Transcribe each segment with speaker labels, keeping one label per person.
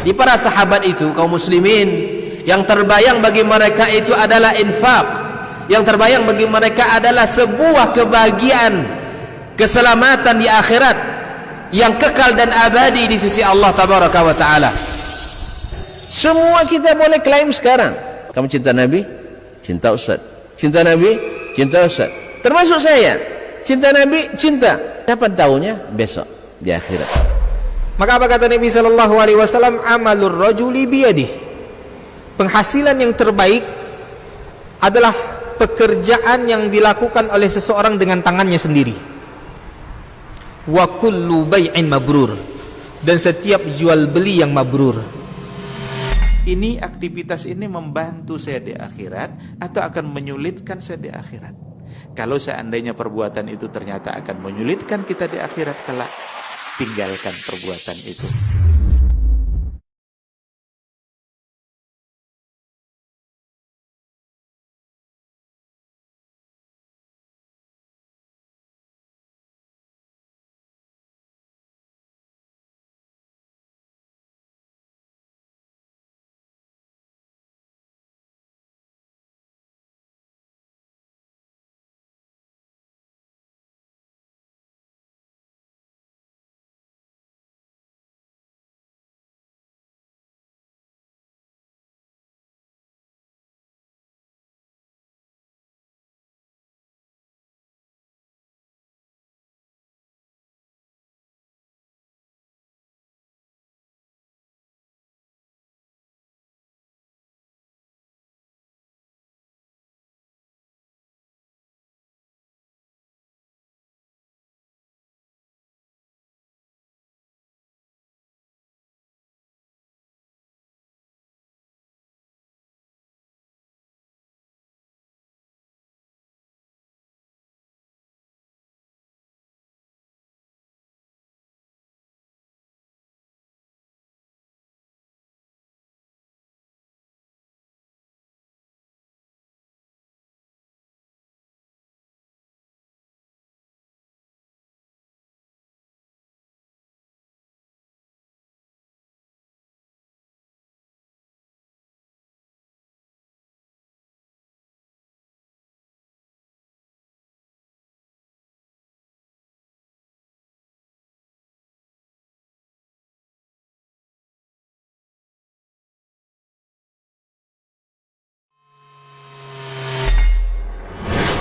Speaker 1: Di para sahabat itu, kaum muslimin, yang terbayang bagi mereka itu adalah infak, yang terbayang bagi mereka adalah sebuah kebahagiaan, keselamatan di akhirat yang kekal dan abadi di sisi Allah tabaraka wa taala. Semua kita boleh klaim sekarang, kamu cinta Nabi, cinta Ustaz. Cinta Nabi, cinta Ustaz. Termasuk saya, cinta Nabi, cinta. Dapat tahunya besok di akhirat.
Speaker 2: Maka apa kata Nabi sallallahu alaihi wasallam? Amalur rajuli biyadih. Penghasilan yang terbaik adalah pekerjaan yang dilakukan oleh seseorang dengan tangannya sendiri. Wa kullu bai'in mabrur. Dan setiap jual beli yang mabrur.
Speaker 3: Ini aktivitas ini membantu saya di akhirat atau akan menyulitkan saya di akhirat? Kalau seandainya perbuatan itu ternyata akan menyulitkan kita di akhirat kelak, tinggalkan perbuatan itu.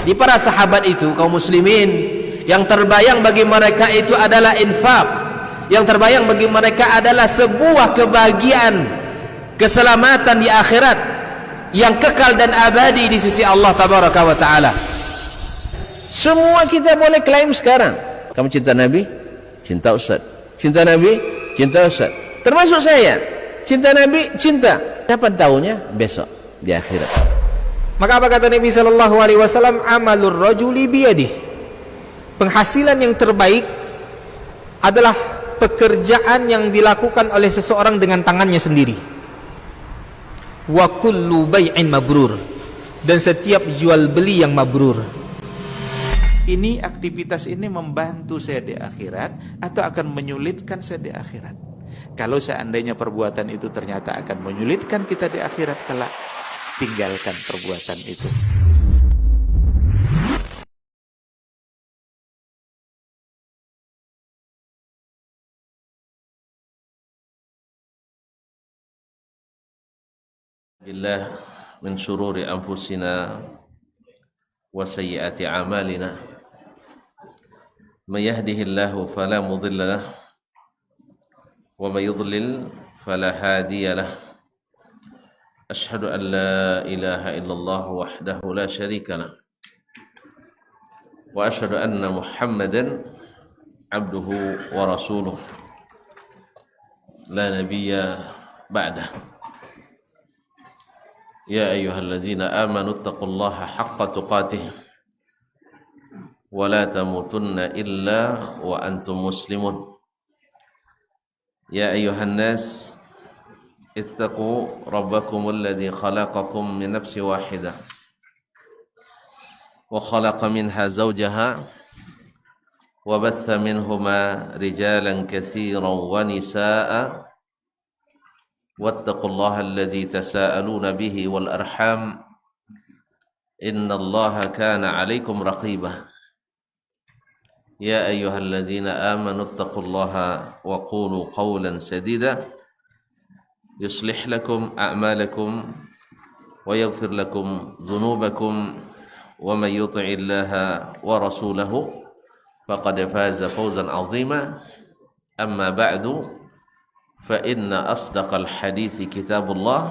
Speaker 1: Di para sahabat itu, kaum muslimin, yang terbayang bagi mereka itu adalah infak, yang terbayang bagi mereka adalah sebuah kebahagiaan, keselamatan di akhirat yang kekal dan abadi di sisi Allah tabaraka wa taala. Semua kita boleh klaim sekarang, kamu cinta Nabi, cinta Ustaz. Cinta Nabi, cinta Ustaz. Termasuk saya, cinta Nabi, cinta. Dapat tahunya besok di akhirat.
Speaker 2: Maka apa kata Nabi sallallahu alaihi wasallam? Amalur rajuli biyadih. Penghasilan yang terbaik adalah pekerjaan yang dilakukan oleh seseorang dengan tangannya sendiri. Wa kullu bai'in mabrur. Dan setiap jual beli yang mabrur.
Speaker 3: Ini aktivitas ini membantu saya di akhirat atau akan menyulitkan saya di akhirat? Kalau seandainya perbuatan itu ternyata akan menyulitkan kita di akhirat kelak, tinggalkan perbuatan itu.
Speaker 4: Billah min syururi anfusina wa sayyiati a'malina. May yahdihillahu fala mudilla lahu wa may yudlil fala hadiya lahu. Asyhadu an la ilaha illallah wahdahu la syarika lah wa asyhadu anna Muhammadan abduhu wa rasuluh la nabiyya ba'dah. Ya ayyuhalladzina amanu taqullaha haqqa tuqatih wa la tamutunna illa wa antum muslimun. Ya ayyuhan nas ittaqu rabbakum alladhi khalaqakum min nafsin wahidah wa khalaqa minha zawjaha wa batha minhuma rijalan katsiran wa nisaa'a واتقوا الله الذي تساءلون به والأرحام إن الله كان عليكم رقيبا يا أيها الذين آمنوا اتقوا الله وقولوا قولا سديدا يصلح لكم أعمالكم ويغفر لكم ذنوبكم ومن يطع الله ورسوله فقد فاز فوزا عظيما أما بعد فإن أصدق الحديث كتاب الله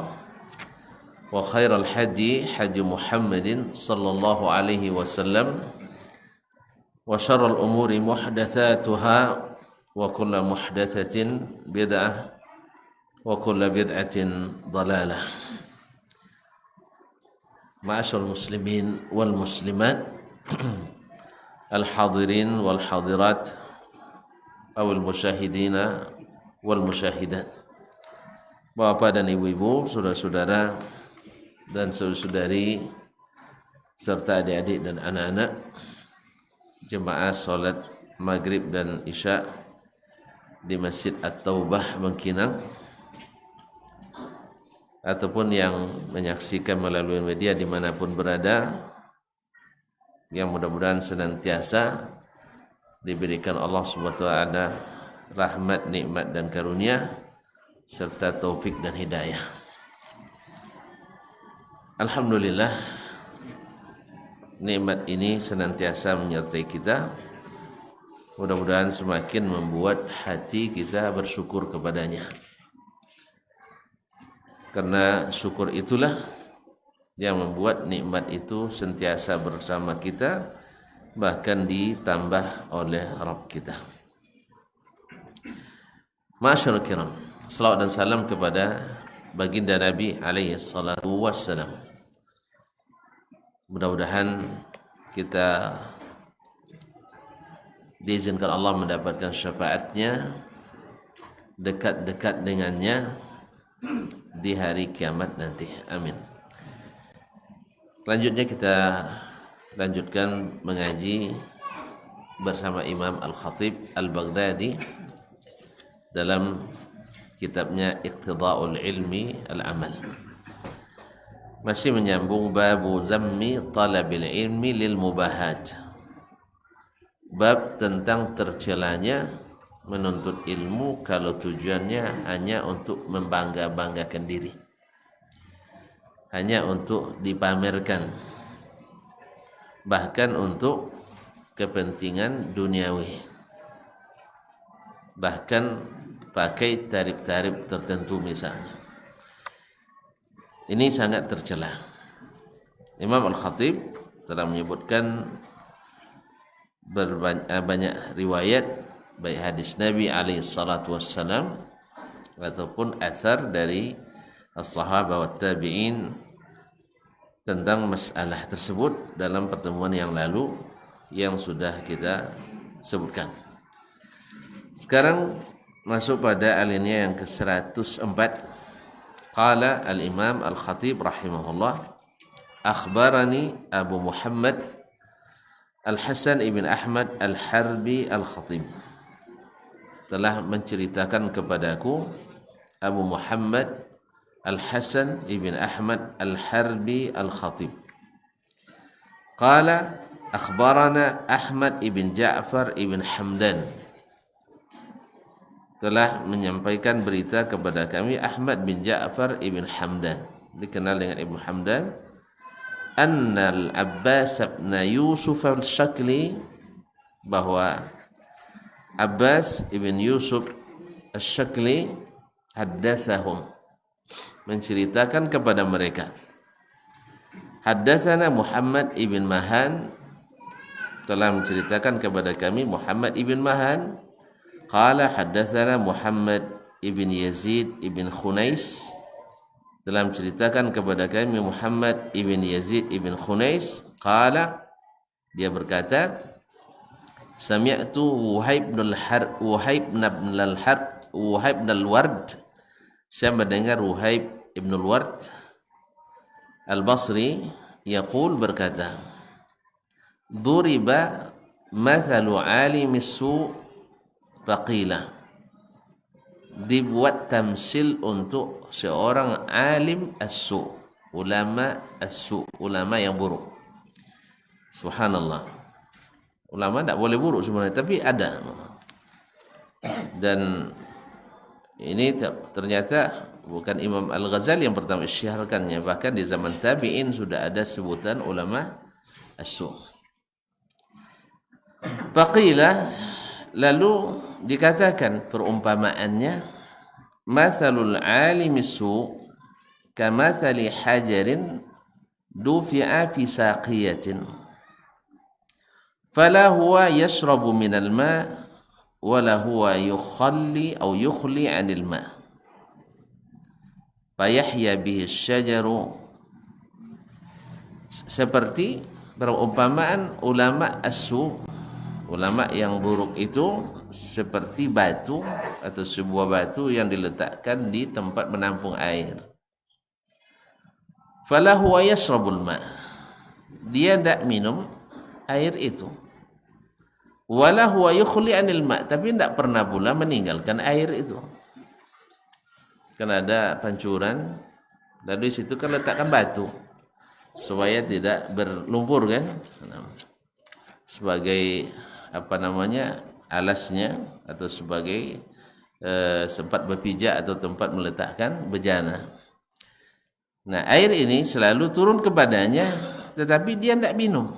Speaker 4: وخير الحدي حدي محمد صلى الله عليه وسلم وشر الأمور محدثاتها وكل محدثة بدعة وكل بدعة ضلالة. معاشر المسلمين والمسلمات الحاضرين والحاضرات أو المشاهدين والmusyahidat. Bapak dan ibu-ibu, saudara-saudara dan saudari serta adik-adik dan anak-anak jemaah salat maghrib dan isya di Masjid At-Taubah Bangkinang ataupun yang menyaksikan melalui media dimanapun berada, yang mudah-mudahan senantiasa diberikan Allah Subhanahu wa taala rahmat, nikmat dan karunia serta taufik dan hidayah. Alhamdulillah, nikmat ini senantiasa menyertai kita. Mudah-mudahan semakin membuat hati kita bersyukur kepadanya. Karena syukur itulah yang membuat nikmat itu sentiasa bersama kita, bahkan ditambah oleh Rabb kita. Masyaallah kiram, salawat dan salam kepada baginda Nabi alaihi salatu wassalam. Mudah-mudahan kita diizinkan Allah mendapatkan syafaatnya, dekat-dekat dengannya di hari kiamat nanti. Amin. Selanjutnya kita lanjutkan mengaji bersama Imam Al-Khatib Al-Baghdadi dalam kitabnya Iqtida'ul Ilmi Al-Amal. Masih menyambung babu zammi talabil ilmi lil mubahat. Bab tentang tercelanya menuntut ilmu kalau tujuannya hanya untuk membangga-banggakan diri, hanya untuk dipamerkan, bahkan untuk kepentingan duniawi, bahkan pakai tarif-tarif tertentu misalnya. Ini sangat tercela. Imam Al-Khatib telah menyebutkan banyak riwayat baik hadis Nabi alaihi salatu wassalam ataupun asar dari as-sahabah wa tabi'in tentang masalah tersebut dalam pertemuan yang lalu yang sudah kita sebutkan. Sekarang masuk pada alinea yang ke-104. Qala al-Imam Al-Khatib rahimahullah, akhbarani Abu Muhammad Al-Hasan ibn Ahmad Al-Harbi Al-Khatib, telah menceritakan kepadaku Abu Muhammad Al-Hasan ibn Ahmad Al-Harbi Al-Khatib. Qala akhbarana Ahmad ibn Ja'far ibn Hamdan, telah menyampaikan berita kepada kami Ahmad bin Ja'far ibn Hamdan, dikenal dengan Ibn Hamdan, anna al-Abbas ibn Yusuf al-Shakli, bahwa Abbas ibn Yusuf al-Shakli haddatsahum, menceritakan kepada mereka. Haddatsana Muhammad ibn Mahan, telah menceritakan kepada kami Muhammad ibn Mahan. Qala haddatsana Muhammad ibn Yazid ibn Khunais, telah menceritakan kepada kami Muhammad ibn Yazid ibn Khunais. Qala, dia berkata, sami'tu Wuhaib bin al-Ward, saya mendengar Wuhaib ibn al-Ward Al-Basri yaqul, berkata, duriba mathalu alimis su' faqila, dibuat tamsil untuk seorang alim as-su, ulama as-su, ulama yang buruk. Subhanallah. Ulama tidak boleh buruk sebenarnya, tapi ada. Dan ini ternyata bukan Imam Al-Ghazali yang pertama isyaharkannya, bahkan di zaman tabi'in sudah ada sebutan ulama as-su. Faqila, lalu dikatakan perumpamaannya, mathalul alimi su kamathali hajarin dufi'a fi saqiyatin fala huwa yashrabu minal ma' wala huwa yukhli 'anil ma' fayahya bihi syajaru. Seperti perumpamaan ulama as-su, ulama yang buruk itu seperti batu atau sebuah batu yang diletakkan di tempat menampung air. Fala huwa yashrabul ma', dia tidak minum air itu. Wala huwa yukhli 'anil ma', tapi tidak pernah pula meninggalkan air itu. Kan ada pancuran, lalu di situ kan letakkan batu supaya tidak berlumpur kan, sebagai apa namanya, alasnya, atau sebagai tempat berpijak atau tempat meletakkan bejana. Nah, air ini selalu turun kepadanya, tetapi dia tidak minum,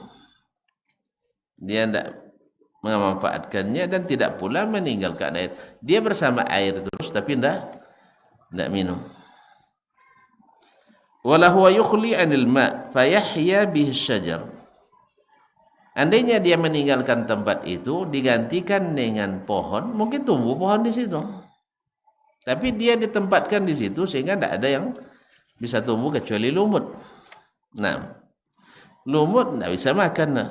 Speaker 4: dia tidak memanfaatkannya dan tidak pula meninggalkan air. Dia bersama air terus, tapi tidak minum. Wala huwa yukhli 'anil ma' fayahya bihi syajar. Andainya dia meninggalkan tempat itu, digantikan dengan pohon, mungkin tumbuh pohon di situ. Tapi dia ditempatkan di situ sehingga tidak ada yang bisa tumbuh kecuali lumut. Nah, lumut tidak bisa makan. Nah.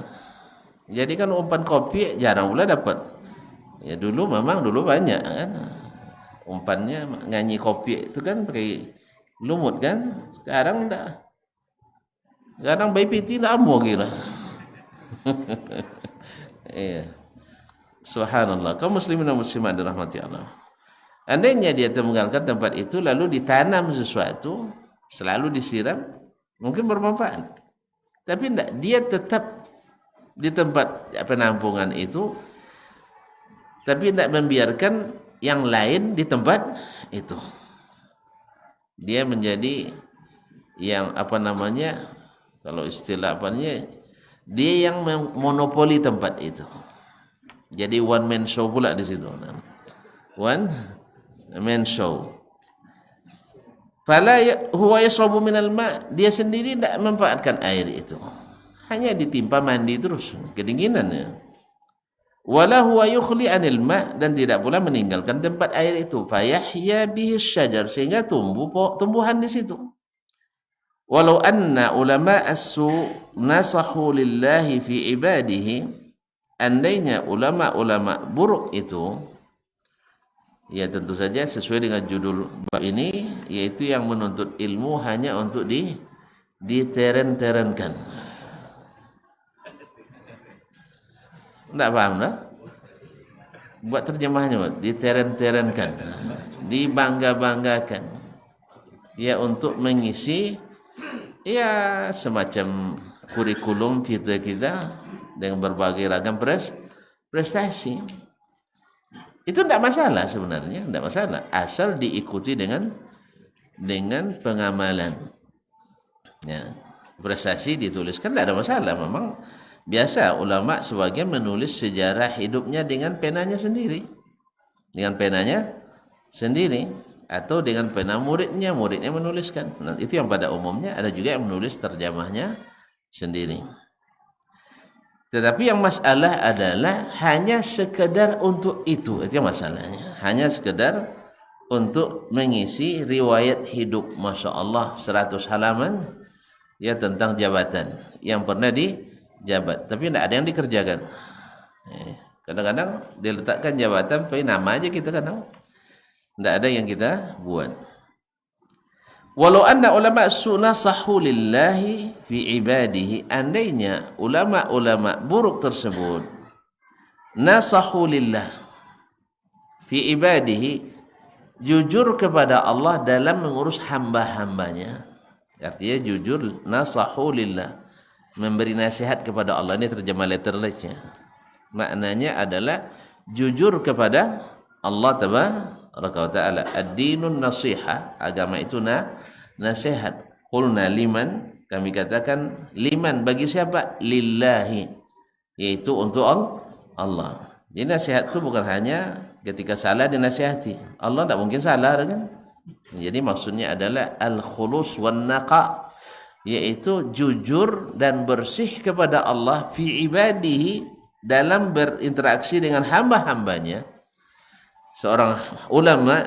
Speaker 4: Jadi kan umpan kopi jarang pula dapat. Ya dulu memang banyak kan. Umpannya nganyi kopi itu kan pakai lumut kan. Sekarang enggak. Sekarang bayi piti lama gila. Iya. Subhanallah. Kaum muslimin dan muslimat dirahmati Allah. Andainya dia meninggalkan tempat itu lalu ditanam sesuatu, selalu disiram, mungkin bermanfaat. Tapi enggak, dia tetap di tempat penampungan itu, tapi tidak membiarkan yang lain di tempat itu. Dia menjadi yang apa namanya, kalau istilah apanya, dia yang monopoli tempat itu. Jadi one man show pula di situ. One man show. Fala huwa yashrabu minal ma', dia sendiri tidak memanfaatkan air itu. Hanya ditimpa mandi terus, kedinginannya. Wala huwa yukhli 'anil ma', dan tidak pula meninggalkan tempat air itu. Fayahya bihi syajar, sehingga tumbuhan di situ. Walau anna ulama as-su nasahu lillahi fi ibadihi, andainya ulama-ulama buruk itu, ya tentu saja sesuai dengan judul bab ini, yaitu yang menuntut ilmu hanya untuk diteren-terenkan. Tidak paham dah? Buat terjemahnya, diteren-terenkan, dibangga-banggakan. Ya untuk mengisi ya semacam kurikulum kita dengan berbagai ragam prestasi. Itu tidak masalah sebenarnya, tidak masalah, asal diikuti dengan pengamalan. Ya, prestasi dituliskan tidak ada masalah. Memang biasa ulama sebagian menulis sejarah hidupnya dengan penanya sendiri, atau dengan pena muridnya menuliskan. Nah, itu yang pada umumnya. Ada juga yang menulis terjemahnya sendiri. Tetapi yang masalah adalah hanya sekedar untuk itu masalahnya. Hanya sekedar untuk mengisi riwayat hidup, Masya Allah 100 halaman ya tentang jabatan yang pernah dijabat, tapi tidak ada yang dikerjakan. Kadang-kadang diletakkan jabatan pakai nama aja kita, kadang tidak ada yang kita buat. Walau anna ulama sunasahu lillahi fi ibadihi, andainya ulama-ulama buruk tersebut nasahu lillah fi ibadihi, jujur kepada Allah dalam mengurus hamba-hambanya. Artinya jujur nasahu lillah, memberi nasihat kepada Allah. Ini terjemah letterless-nya. Maknanya adalah jujur kepada Allah tabaraka wa taala. Ad-dinun nasiha, agama itu nasihat. Qulna liman, kami katakan liman, bagi siapa? Lillahi, yaitu untuk Allah. Jadi nasihat itu bukan hanya ketika salah dinasihati. Allah tak mungkin salah kan? Jadi maksudnya adalah al-khulus wan naqa, yaitu jujur dan bersih kepada Allah fi ibadihi, dalam berinteraksi dengan hamba-hambanya. Seorang ulama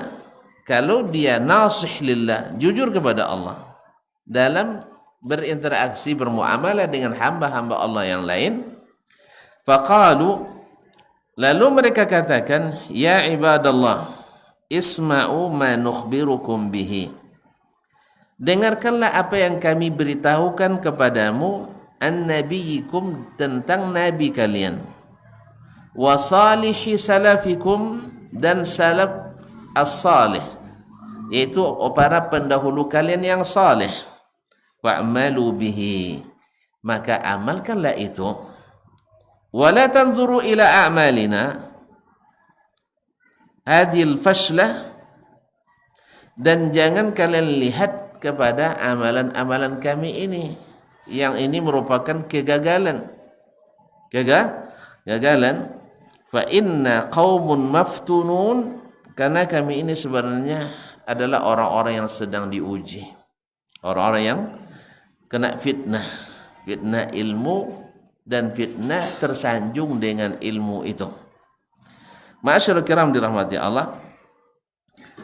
Speaker 4: kalau dia nasih lillah, jujur kepada Allah dalam berinteraksi bermuamalah dengan hamba-hamba Allah yang lain, faqalu, lalu mereka katakan, ya ibadallah, isma'u ma nukhbirukum bihi, dengarkanlah apa yang kami beritahukan kepadamu, an nabiyikum, tentang nabi kalian, wa salihi salafikum, dan salaf as-salih, yaitu para pendahulu kalian yang saleh, wa'malu bihi, maka amalkanlah itu, wala tanzuru ila a'malina hadhil fashlah, dan jangan kalian lihat kepada amalan-amalan kami ini, yang ini merupakan kegagalan. Kegagalan. Fa inna qaumun maftunun, karena kami ini sebenarnya adalah orang-orang yang sedang diuji, orang-orang yang kena fitnah ilmu, dan fitnah tersanjung dengan ilmu itu. Ma'asyiral kiram dirahmati Allah.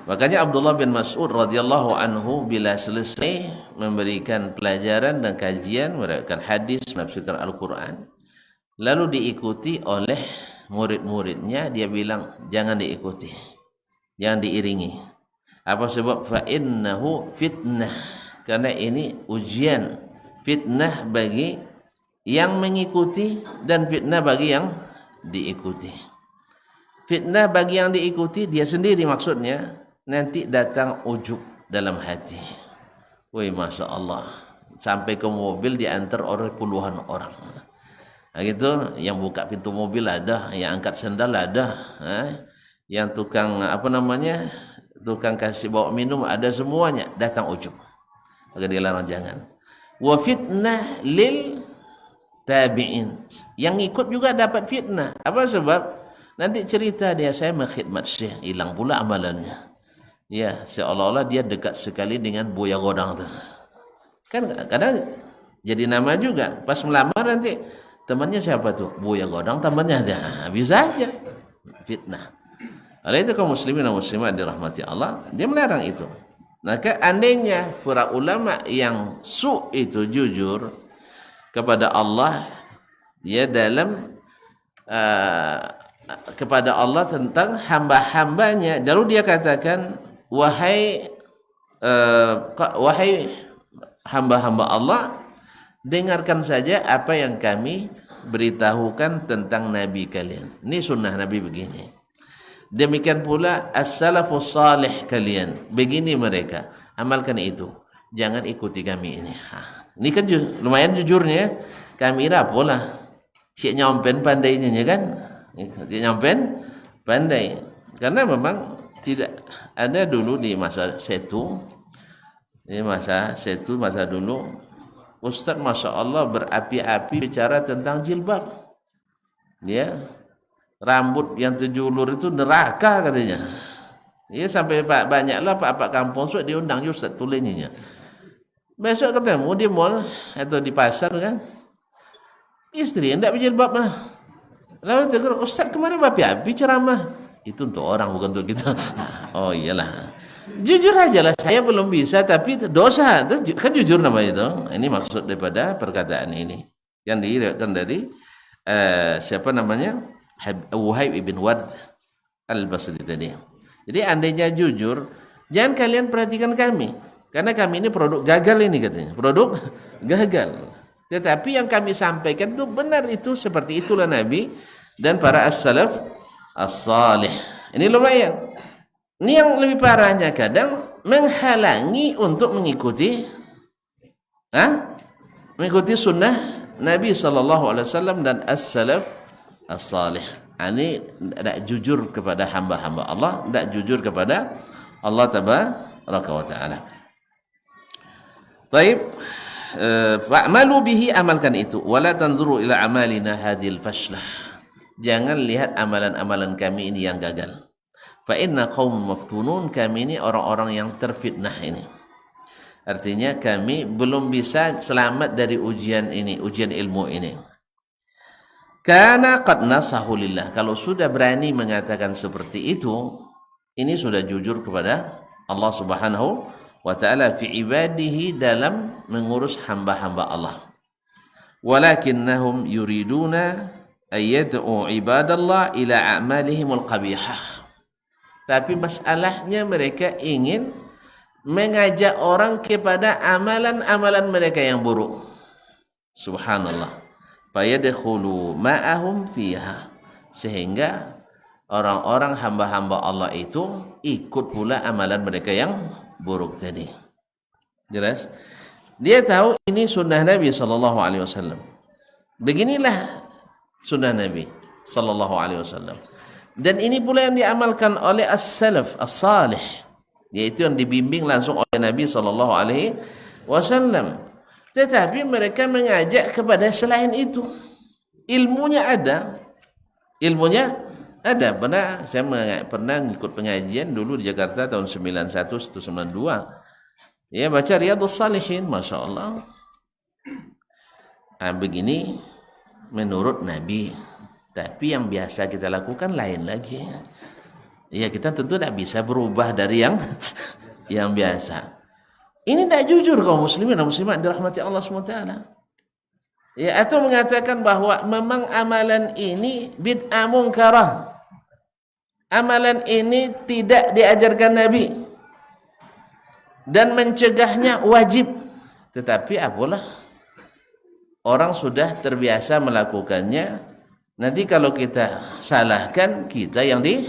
Speaker 4: Makanya Abdullah bin Mas'ud radhiyallahu anhu bila selesai memberikan pelajaran dan kajian, memberikan hadis, menafsirkan Al-Quran, lalu diikuti oleh murid-muridnya, dia bilang jangan diikuti, jangan diiringi. Apa sebab? Fa innahu fitnah, karena ini ujian, fitnah bagi yang mengikuti dan fitnah bagi yang diikuti. Fitnah bagi yang diikuti dia sendiri, maksudnya nanti datang ujub dalam hati. Woi, masya Allah, sampai ke mobil diantar oleh puluhan orang. Nah, gitu, yang buka pintu mobil ada, yang angkat sendal ada, yang tukang tukang kasih bawa minum ada, semuanya datang ujub. Maka dilarang jangan. Wa fitnah lil tabi'in, yang ikut juga dapat fitnah. Apa sebab? Nanti cerita dia, saya mengkhidmat syekh, hilang pula amalannya. Ya, seolah-olah dia dekat sekali dengan Buya Godang tu. Kan kadang jadi nama juga. Pas melamar nanti temannya siapa tuh? Buya Godang temannya aja. Bisa aja. Fitnah. Oleh itu kaum muslimin dan muslimat dirahmati Allah, dia melarang itu. Maka andainya para ulama yang itu jujur kepada Allah, dia dalam kepada Allah tentang hamba-hambanya, lalu dia katakan, wahai hamba-hamba Allah, dengarkan saja apa yang kami beritahukan tentang nabi kalian. Ini sunnah nabi begini. Demikian pula as-salafus salih kalian, begini mereka, amalkan itu, jangan ikuti kami ini. Ini kan lumayan jujurnya. Kami rapolah cik nyampen pandainya kan, cik nyampen pandai, karena memang tidak ada dulu di masa setu. Ini masa dulu Ustaz Masya Allah berapi-api bicara tentang jilbab. Ya, rambut yang 7 ulur itu neraka katanya. Ya, sampai banyaklah pak-pak kampung sudah diundang Ustaz tulennya. Besok ketemu di mall atau di pasar kan, istri hendak berjilbab lah. Lalu tegur, Ustaz kemarin berapi-api ceramah. Itu untuk orang, bukan untuk kita. Oh iyalah, jujur aja lah, saya belum bisa, tapi dosa kan jujur namanya itu. Ini maksud daripada perkataan ini yang diriwayatkan dari siapa namanya, Wuhaib ibn Ward al-Basri tadi. Jadi andainya jujur, jangan kalian perhatikan kami, karena kami ini produk gagal ini katanya, produk gagal. Tetapi yang kami sampaikan itu benar, itu seperti itulah Nabi dan para as-salaf as-salih. Ini lumayan. Ini yang lebih parahnya kadang menghalangi untuk mengikuti sunnah Nabi SAW dan as-salaf as-salih. Ini tidak jujur kepada hamba-hamba Allah, tidak jujur kepada Allah tabaraka wa ta'ala. Baik, fa'malu bihi, amalkan itu. Wala tanzuru ila amalina hadhil fashlah. Jangan lihat amalan-amalan kami ini yang gagal. Fa inna qaum maftunun, kami ini orang-orang yang terfitnah ini. Artinya kami belum bisa selamat dari ujian ini, ujian ilmu ini. Karena qad nasahu lillah, kalau sudah berani mengatakan seperti itu, ini sudah jujur kepada Allah Subhanahu wa ta'ala fi ibadihi, dalam mengurus hamba-hamba Allah. Walakinnahum yuriduna ayyad'u ibadallah ila a'malihimul qabihah. Tapi masalahnya mereka ingin mengajak orang kepada amalan-amalan mereka yang buruk. Subhanallah. Fayadkhulu ma'ahum fiha, sehingga orang-orang hamba-hamba Allah itu ikut pula amalan mereka yang buruk tadi. Jelas? Dia tahu ini sunnah Nabi sallallahu alaihi wasallam. Beginilah sunnah Nabi sallallahu alaihi wasallam. Dan ini pula yang diamalkan oleh as-salaf as-salih, yaitu yang dibimbing langsung oleh Nabi sallallahu alaihi wasallam. Tetapi mereka mengajak kepada selain itu. Ilmunya ada. Saya pernah ikut pengajian dulu di Jakarta tahun 91-92. Ya, baca Riyadhus Shalihin, Masya Allah. Begini menurut Nabi. Tapi yang biasa kita lakukan lain lagi. Ya, kita tentu tidak bisa berubah dari yang biasa. Ini tidak jujur kaum muslimin dan muslimat dirahmati Allah SWT. Ya, atau mengatakan bahwa memang amalan ini bid'ah munkarah. Amalan ini tidak diajarkan Nabi. Dan mencegahnya wajib. Tetapi apalah, orang sudah terbiasa melakukannya. Nanti kalau kita salahkan, kita yang ini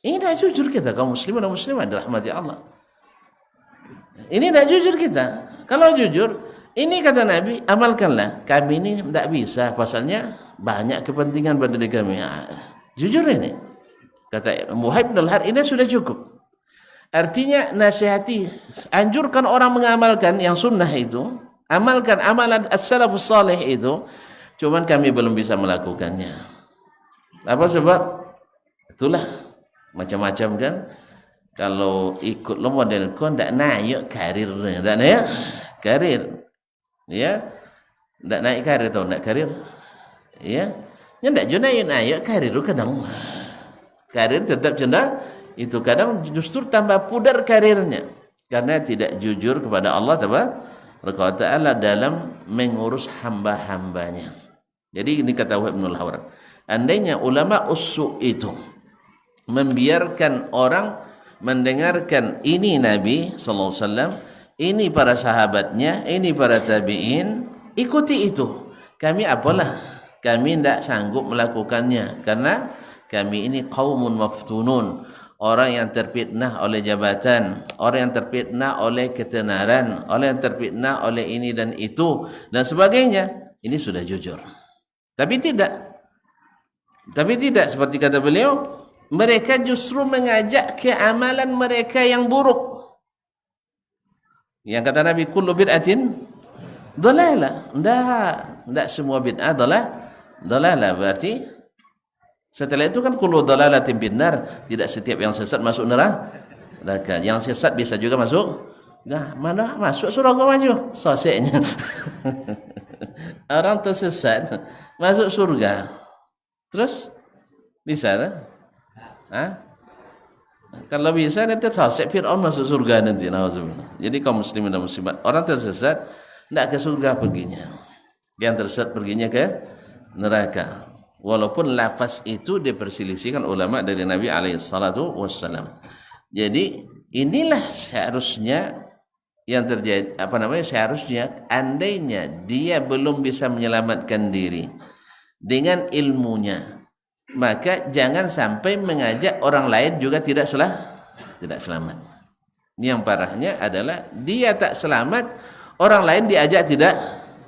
Speaker 4: tidak jujur kita kaum muslimin dan muslimat dirahmati Allah. Ini tidak jujur kita. Kalau jujur, ini kata Nabi, amalkanlah. Kami ini tidak bisa, pasalnya banyak kepentingan pada diri kami. Jujur ini. Kata Muhaib bin al-Har, ini sudah cukup. Artinya nasihati, anjurkan orang mengamalkan yang sunnah itu, amalkan amalan as-salafus salih itu, cuman kami belum bisa melakukannya. Apa sebab? Itulah macam-macam kan. Kalau ikut lo model kon ndak naik karir, ndak naik karir. Ya. Ndak naik karir atau ndak karir. Ya. Nya ndak jo naik karir kadang. Karir tetap cenderung itu kadang justru tambah pudar karirnya karena tidak jujur kepada Allah Taala dalam mengurus hamba-hambanya. Jadi ini kata Wahab bin al-Hawran, andainya ulama usu itu membiarkan orang mendengarkan ini Nabi sallallahu alaihi wasallam, ini para sahabatnya, ini para tabi'in, ikuti itu. Kami apalah, kami tidak sanggup melakukannya karena kami ini qaumun maftunun, orang yang terfitnah oleh jabatan, orang yang terfitnah oleh ketenaran, orang yang terfitnah oleh ini dan itu dan sebagainya. Ini sudah jujur. Tapi tidak seperti kata beliau, mereka justru mengajak ke amalan mereka yang buruk. Yang kata Nabi, kullu bid'atin dhalalah. Enggak semua bid'ah dhalalah. Berarti setelah itu kan kullu dhalalatin binnar, tidak setiap yang sesat masuk neraka. Yang sesat bisa juga masuk. Nah, mana masuk surga maju? Soseknya. Orang tersesat masuk surga. Terus bisa tak? Kalau bisa nanti sosek Fir'aun masuk surga nanti. Jadi kaum muslimin dan muslimat, orang tersesat tidak ke surga perginya. Yang tersesat perginya ke neraka. Walaupun lafaz itu diperselisihkan ulama dari Nabi SAW. Jadi inilah seharusnya yang terjadi, seharusnya andainya dia belum bisa menyelamatkan diri dengan ilmunya, maka jangan sampai mengajak orang lain juga tidak selamat. Ini yang parahnya adalah dia tak selamat, orang lain diajak tidak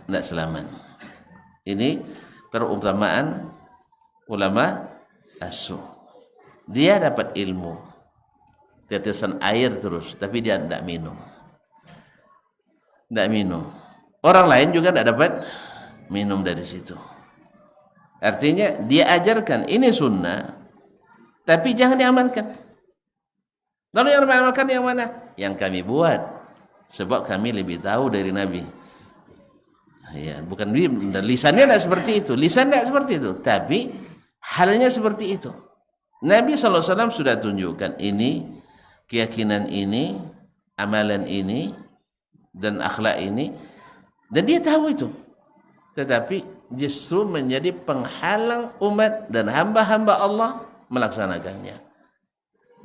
Speaker 4: selamat. Ini perumpamaan ulama as-su. Dia dapat ilmu, tetesan air terus, tapi dia tidak minum. Orang lain juga tidak dapat minum dari situ. Artinya dia ajarkan ini sunnah, tapi jangan diamalkan. Lalu yang diamalkan yang mana? Yang kami buat, sebab kami lebih tahu dari Nabi. Ya, bukan lisannya tidak seperti itu, tapi halnya seperti itu. Nabi SAW sudah tunjukkan ini, keyakinan ini, amalan ini, dan akhlak ini, dan dia tahu itu. Tetapi justru menjadi penghalang umat dan hamba-hamba Allah melaksanakannya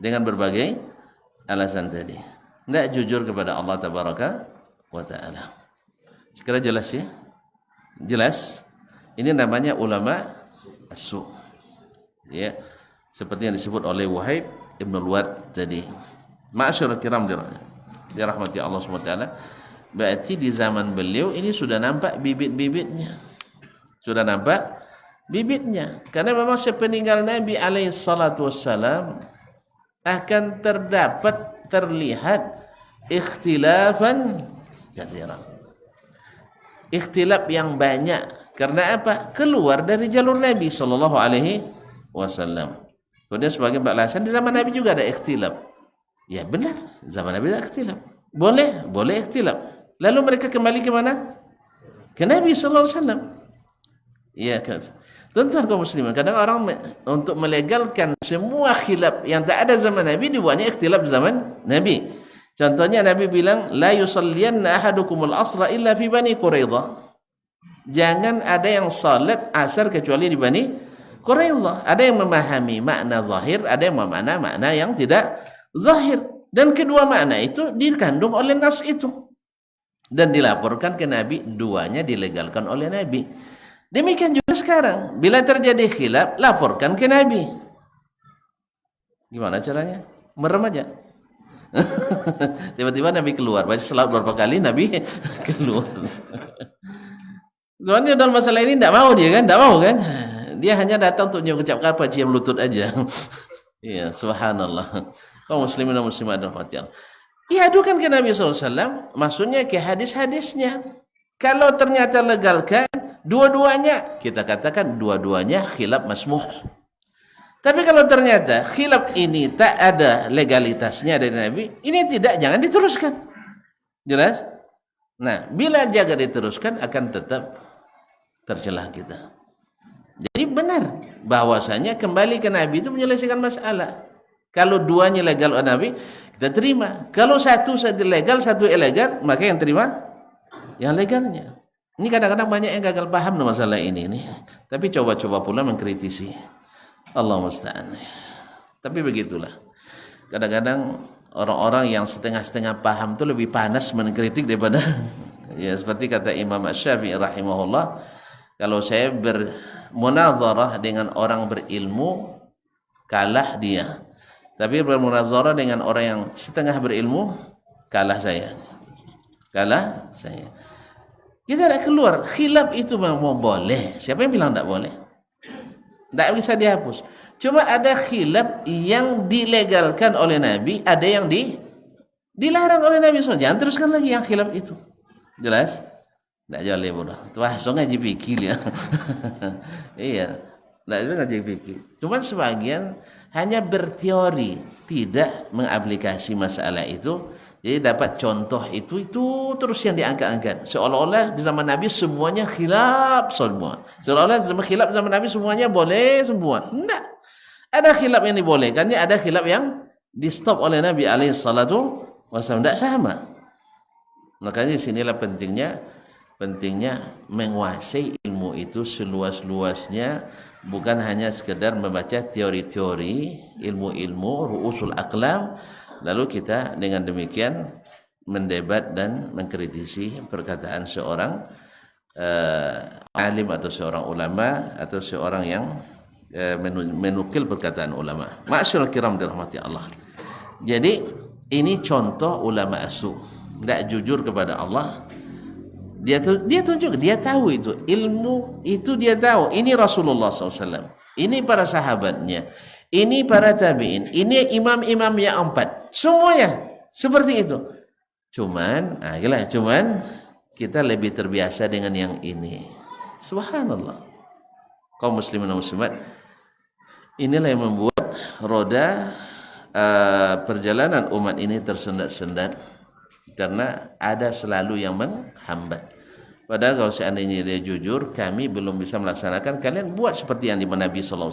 Speaker 4: dengan berbagai alasan tadi. Tidak jujur kepada Allah Tabaraka wa Ta'ala. Sekira jelas ya? Jelas? Ini namanya ulama as-su. Ya. Seperti yang disebut oleh Wahib Ibn al-Ward tadi. Ma'asyarul kiram dirahmati Allah SWT. Berarti di zaman beliau ini sudah nampak bibit-bibitnya. Karena memang sepeninggal Nabi SAW akan terlihat ikhtilafan katsiran. Ikhtilaf yang banyak. Karena apa? Keluar dari jalur Nabi SAW. Kemudian sebagai balasan di zaman Nabi juga ada ikhtilaf. Ya benar, zaman Nabi ada ikhtilaf. Boleh ikhtilaf. Lalu mereka kembali ke mana? Ke Nabi sallallahu alaihi wasallam. Iya kan. Tuan-tuan kaum muslimin, kadang orang untuk melegalkan semua khilaf yang tak ada zaman Nabi dibuatnya ikhtilaf zaman Nabi. Contohnya Nabi bilang la yusalliyanna ahadukumul asra illa fi Bani Quraidah. Jangan ada yang salat asar kecuali di Bani Quraidah. Ada yang memahami makna zahir, ada yang memahami makna yang tidak zahir. Dan kedua makna itu dikandung oleh nas itu. Dan dilaporkan ke Nabi, duanya dilegalkan oleh Nabi. Demikian juga sekarang. Bila terjadi khilaf, laporkan ke Nabi. Gimana caranya? Merem aja. Tiba-tiba Nabi keluar. Baca selawat berapa kali, Nabi keluar. Soalnya dalam masalah ini tidak mau dia kan? Tidak mau kan? Dia hanya datang untuk mengucap apa, cium lutut aja. Iya, subhanallah. Kaum muslimin dan muslimat rahmati Allah. Ya, adukan ke Nabi SAW, maksudnya ke hadis-hadisnya. Kalau ternyata legalkan, dua-duanya, kita katakan dua-duanya khilaf masmuh. Tapi kalau ternyata khilaf ini tak ada legalitasnya dari Nabi, ini tidak, jangan diteruskan. Jelas? Nah, bila jangan diteruskan, akan tetap tercelah kita. Jadi benar bahwasanya kembali ke Nabi itu menyelesaikan masalah. Kalau duanya legal oleh Nabi, kita terima. Kalau satu legal, satu ilegal, maka yang terima yang legalnya. Ini kadang-kadang banyak yang gagal paham masalah ini. Tapi coba-coba pula mengkritisi. Allah musta'an. Tapi begitulah. Kadang-kadang orang-orang yang setengah-setengah paham itu lebih panas mengkritik daripada ya, seperti kata Imam Asy-Syafi'i rahimahullah, kalau saya bermunazarah dengan orang berilmu, kalah dia. Tapi bermunazarah dengan orang yang setengah berilmu, kalah saya. Kita tidak keluar. Khilaf itu memang boleh. Siapa yang bilang tidak boleh? Tidak bisa dihapus. Cuma ada khilaf yang dilegalkan oleh Nabi, ada yang dilarang oleh Nabi SAW. Jangan teruskan lagi yang khilaf itu. Jelas? Tidak boleh bodoh. Langsung ngaji fikih ya. Iya. Tidak boleh ngaji fikih. Cuma sebagian hanya berteori, tidak mengaplikasi masalah itu. Jadi dapat contoh itu terus yang diangkat-angkat. Seolah-olah di zaman Nabi semuanya khilaf semua. Seolah-olah khilaf zaman Nabi semuanya boleh semua. Tidak. Ada khilaf yang dibolehkannya, ada khilaf yang di-stop oleh Nabi alaihi salatu wasallam. Tidak sama. Makanya sinilah pentingnya menguasai ilmu itu seluas-luasnya, bukan hanya sekedar membaca teori-teori, ilmu-ilmu, ru'usul aqlam, lalu kita dengan demikian mendebat dan mengkritisi perkataan seorang alim atau seorang ulama atau seorang yang menukil perkataan ulama. Ma'asyiral kiram dirahmati Allah. Jadi ini contoh ulama asu, tidak jujur kepada Allah. Dia tunjuk, dia tahu itu ilmu itu, dia tahu ini Rasulullah SAW, ini para sahabatnya, ini para tabi'in, ini imam-imam yang 4, semuanya seperti itu. Cuman kita lebih terbiasa dengan yang ini. Subhanallah. Kaum muslimin dan muslimat, inilah yang membuat roda perjalanan umat ini tersendat-sendat, karena ada selalu yang menghambat. Padahal kalau seandainya dia jujur, kami belum bisa melaksanakan, kalian buat seperti yang Nabi SAW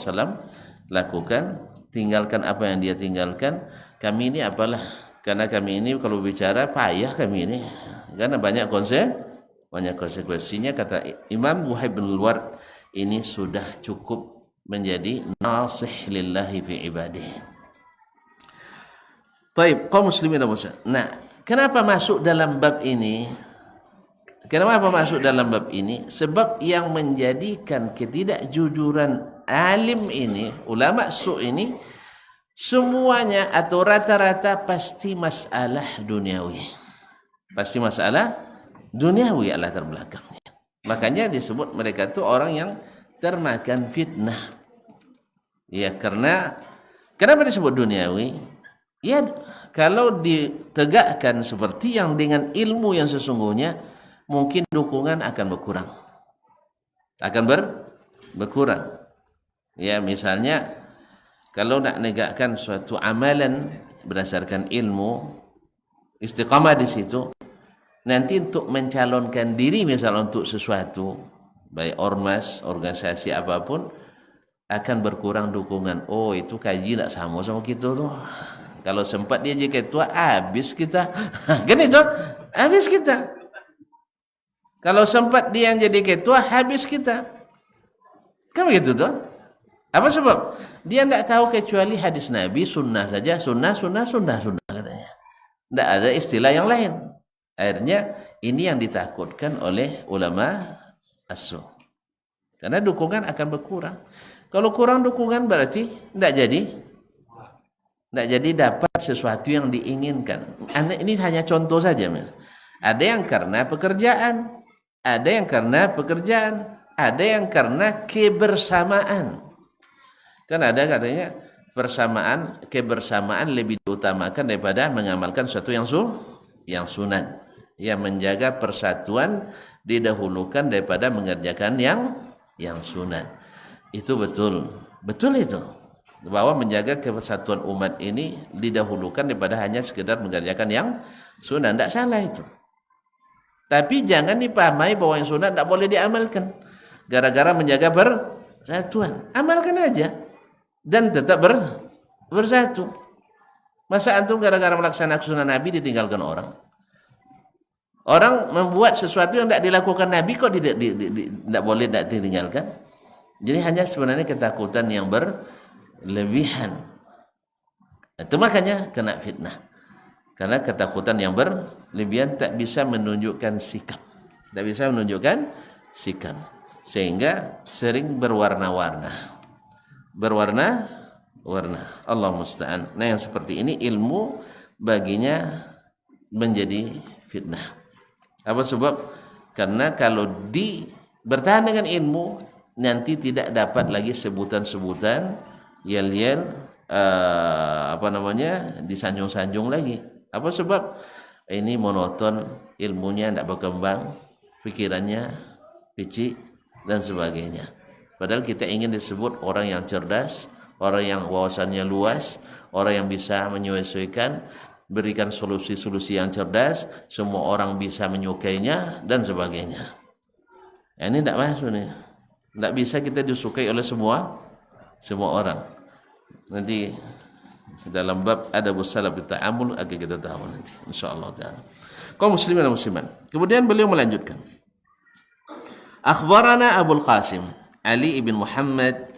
Speaker 4: lakukan, tinggalkan apa yang dia tinggalkan. Kami ini apalah, karena kami ini kalau bicara payah kami ini, karena banyak konsekuensinya. Kata Imam Wuhaib bin Al-Ward, ini sudah cukup menjadi nasih lillahi fi ibadihi. Taib, kaum muslimin dan muslimat. Nah, kenapa masuk dalam bab ini? Kenapa masuk dalam bab ini? Sebab yang menjadikan ketidakjujuran alim ini, ulama su ini, semuanya atau rata-rata pasti masalah duniawi. Pasti masalah duniawi latar belakangnya. Makanya disebut mereka itu orang yang termakan fitnah. Ya, karena kenapa disebut duniawi? Ya, kalau ditegakkan seperti yang dengan ilmu yang sesungguhnya, mungkin dukungan akan berkurang. Berkurang. Ya, misalnya kalau nak negakkan suatu amalan berdasarkan ilmu, istiqamah di situ, nanti untuk mencalonkan diri misalnya untuk sesuatu, baik ormas, organisasi apapun, akan berkurang dukungan. Oh, itu kaji tak sama kita tuh. Kalau sempat dia jadi ketua, habis kita. Kan itu, habis kita. Kalau sempat dia yang jadi ketua, habis kita. Kan begitu tuh? Apa sebab? Dia tidak tahu kecuali hadis Nabi, sunnah saja, sunnah katanya. Tidak ada istilah yang lain. Akhirnya ini yang ditakutkan oleh ulama as-su. Karena dukungan akan berkurang. Kalau kurang dukungan berarti tidak jadi dapat sesuatu yang diinginkan. Ini hanya contoh saja, Mas. Ada yang karena pekerjaan, ada yang karena kebersamaan. Kan ada katanya kebersamaan lebih diutamakan daripada mengamalkan sesuatu yang sunat. Yang menjaga persatuan didahulukan daripada mengerjakan yang sunat. Itu betul itu. Bahwa menjaga kesatuan umat ini didahulukan daripada hanya sekedar mengerjakan yang sunat. Tidak salah itu. Tapi jangan dipahami bahwa yang sunat tidak boleh diamalkan. Gara-gara menjaga persatuan. Amalkan aja. Dan tetap bersatu. Masa antum gara-gara melaksanakan sunnah Nabi ditinggalkan orang? Orang membuat sesuatu yang tidak dilakukan Nabi kok tidak boleh tidak ditinggalkan? Jadi hanya sebenarnya ketakutan yang berlebihan. Itu makanya kena fitnah. Karena ketakutan yang berlebihan tak bisa menunjukkan sikap. Sehingga sering berwarna-warna. Allah musta'an. Nah, yang seperti ini ilmu baginya menjadi fitnah. Apa sebab? Karena kalau bertahan dengan ilmu, nanti tidak dapat lagi sebutan-sebutan yel-yel disanjung-sanjung lagi. Apa sebab? Ini monoton, ilmunya tidak berkembang, pikirannya picik dan sebagainya. Padahal kita ingin disebut orang yang cerdas, orang yang wawasannya luas, orang yang bisa menyesuaikan, berikan solusi-solusi yang cerdas, semua orang bisa menyukainya dan sebagainya. Ini tidak masuk nih. Tidak bisa kita disukai oleh semua orang. Nanti dalam bab adabus salaf bita'amul akan kita tahu nanti insyaallah taala. Kaum muslimin dan muslimat. Kemudian beliau melanjutkan. Akhbarana Abul Qasim Ali ibn Muhammad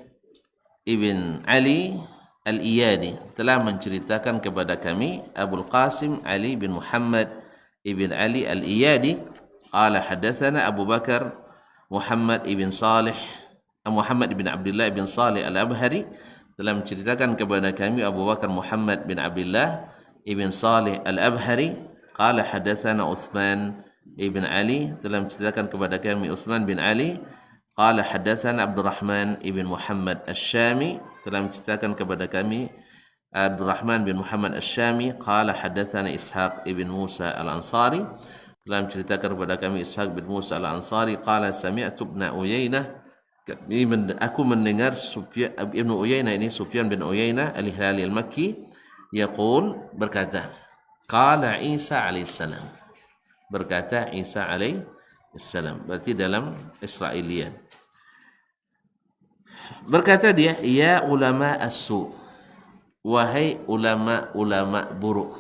Speaker 4: ibn Ali Al-Iyadi telah menceritakan kepada kami Abul Qasim Ali bin Muhammad ibn Ali Al-Iyadi qala hadatsana Abu Bakar Muhammad ibn Salih Muhammad bin Abdullah bin Salih Al-Abhari telah menceritakan kepada kami Abu Bakar Muhammad bin Abdullah ibn Salih Al-Abhari qala hadatsana Utsman ibn Ali telah menceritakan kepada kami Utsman bin Ali qala hadatsana Abdurrahman ibn Muhammad Asy-Syami telah menceritakan kepada kami Abdurrahman bin Muhammad Asy-Syami qala hadatsana Ishaq ibn Musa Al-Ansari telah menceritakan kepada kami Ishaq bin Musa Al-Ansari qala sami'tu ibn Uyainah aku mendengar Sufyan ibn Uyainah ini Sufyan bin Uyainah Al-Hilali Al-Makki yaqul berkata qala Isa alaihissalam berkata Isa alaihissalam berarti dalam Israiliyat berkata dia ya ulama as-su wahai ulama-ulama buruk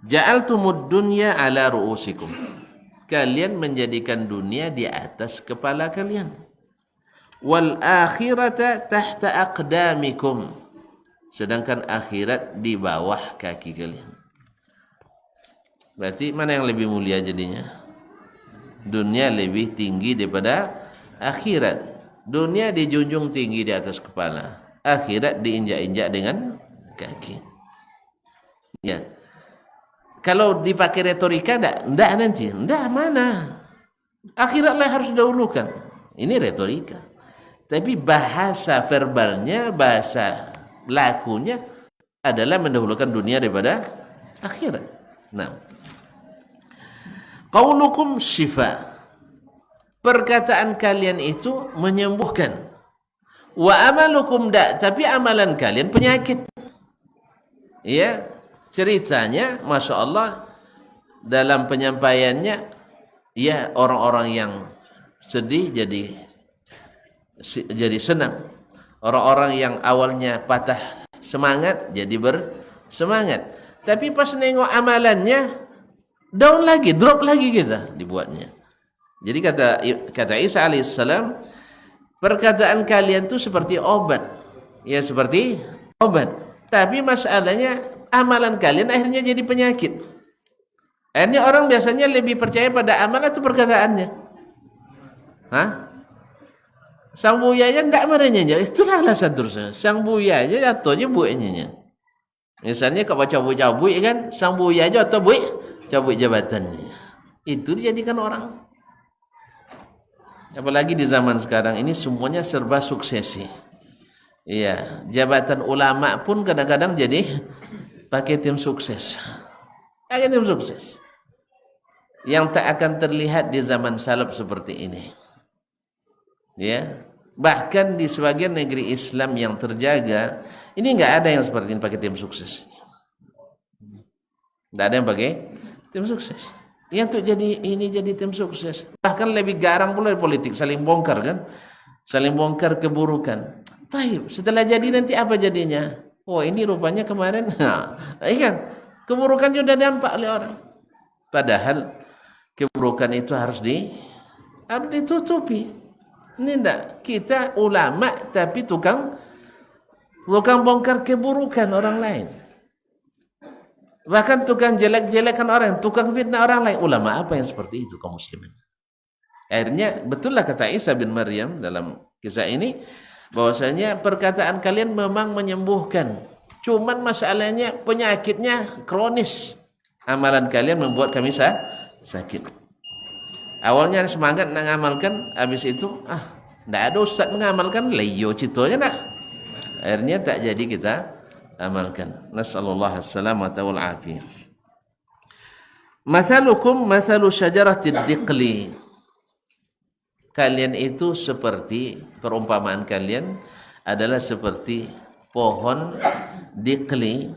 Speaker 4: ja'altumud dunya ala ru'usikum kalian menjadikan dunia di atas kepala kalian wal akhirata tahta aqdamikum sedangkan akhirat di bawah kaki kalian. Berarti mana yang lebih mulia jadinya? Dunia lebih tinggi daripada akhirat. Dunia dijunjung tinggi di atas kepala, akhirat diinjak-injak dengan kaki. Ya. Kalau dipakai retorika enggak nanti. Enggak mana? Akhiratlah harus dahulukan. Ini retorika. Tapi bahasa verbalnya, bahasa lakunya adalah mendahulukan dunia daripada akhirat. Nah. Qaulukum syifa. Perkataan kalian itu menyembuhkan. Wa amalukum tapi amalan kalian penyakit. Ya. Ceritanya, Masya Allah, dalam penyampaiannya, ya orang-orang yang sedih jadi senang. Orang-orang yang awalnya patah semangat, jadi bersemangat. Tapi pas nengok amalannya, down lagi, drop lagi kita dibuatnya. Jadi kata Isa alaihissalam, perkataan kalian itu seperti obat. Ya seperti obat. Tapi masalahnya, amalan kalian akhirnya jadi penyakit. Akhirnya orang biasanya lebih percaya pada amal atau perkataannya. Hah? Sang buaya aja tidak marahnya. Itulah alasan terusnya. Sang buaya aja jatuhnya buahnya. Misalnya kalau cabut-cabut kan, sang buaya aja atau buih cabut jabatannya. Itu dijadikan orang. Apalagi di zaman sekarang ini semuanya serba suksesi. Iya, jabatan ulama pun kadang-kadang jadi pakai tim sukses. Pakai tim sukses. Yang tak akan terlihat di zaman salaf seperti ini. Ya. Bahkan di sebagian negeri Islam yang terjaga, ini enggak ada yang seperti ini pakai tim sukses. Enggak ada yang pakai tim sukses. Yang untuk jadi tim sukses. Bahkan lebih garang pula politik, saling bongkar kan? Saling bongkar keburukan. Taib, setelah jadi nanti apa jadinya? Oh ini rupanya kemarin, kan? Keburukan sudah dampak oleh orang. Padahal keburukan itu harus ditutupi. Ini enggak, kita ulama tapi tukang bongkar keburukan orang lain. Bahkan tukang jelek-jelekan orang, tukang fitnah orang lain. Ulama apa yang seperti itu kaum muslimin? Akhirnya betullah kata Isa bin Maryam dalam kisah ini, bahwasanya perkataan kalian memang menyembuhkan. Cuman masalahnya penyakitnya kronis. Amalan kalian membuat kami sakit. Awalnya semangat nak ngamalkan, habis itu enggak ada ustaz mengamalkan, leyo citonya nak. Akhirnya tak jadi kita amalkan. Nasallallahu as-salamata wal afiyah. Mathalukum mathalu syajaratid diqli. Kalian itu seperti, perumpamaan kalian adalah seperti pohon diqli.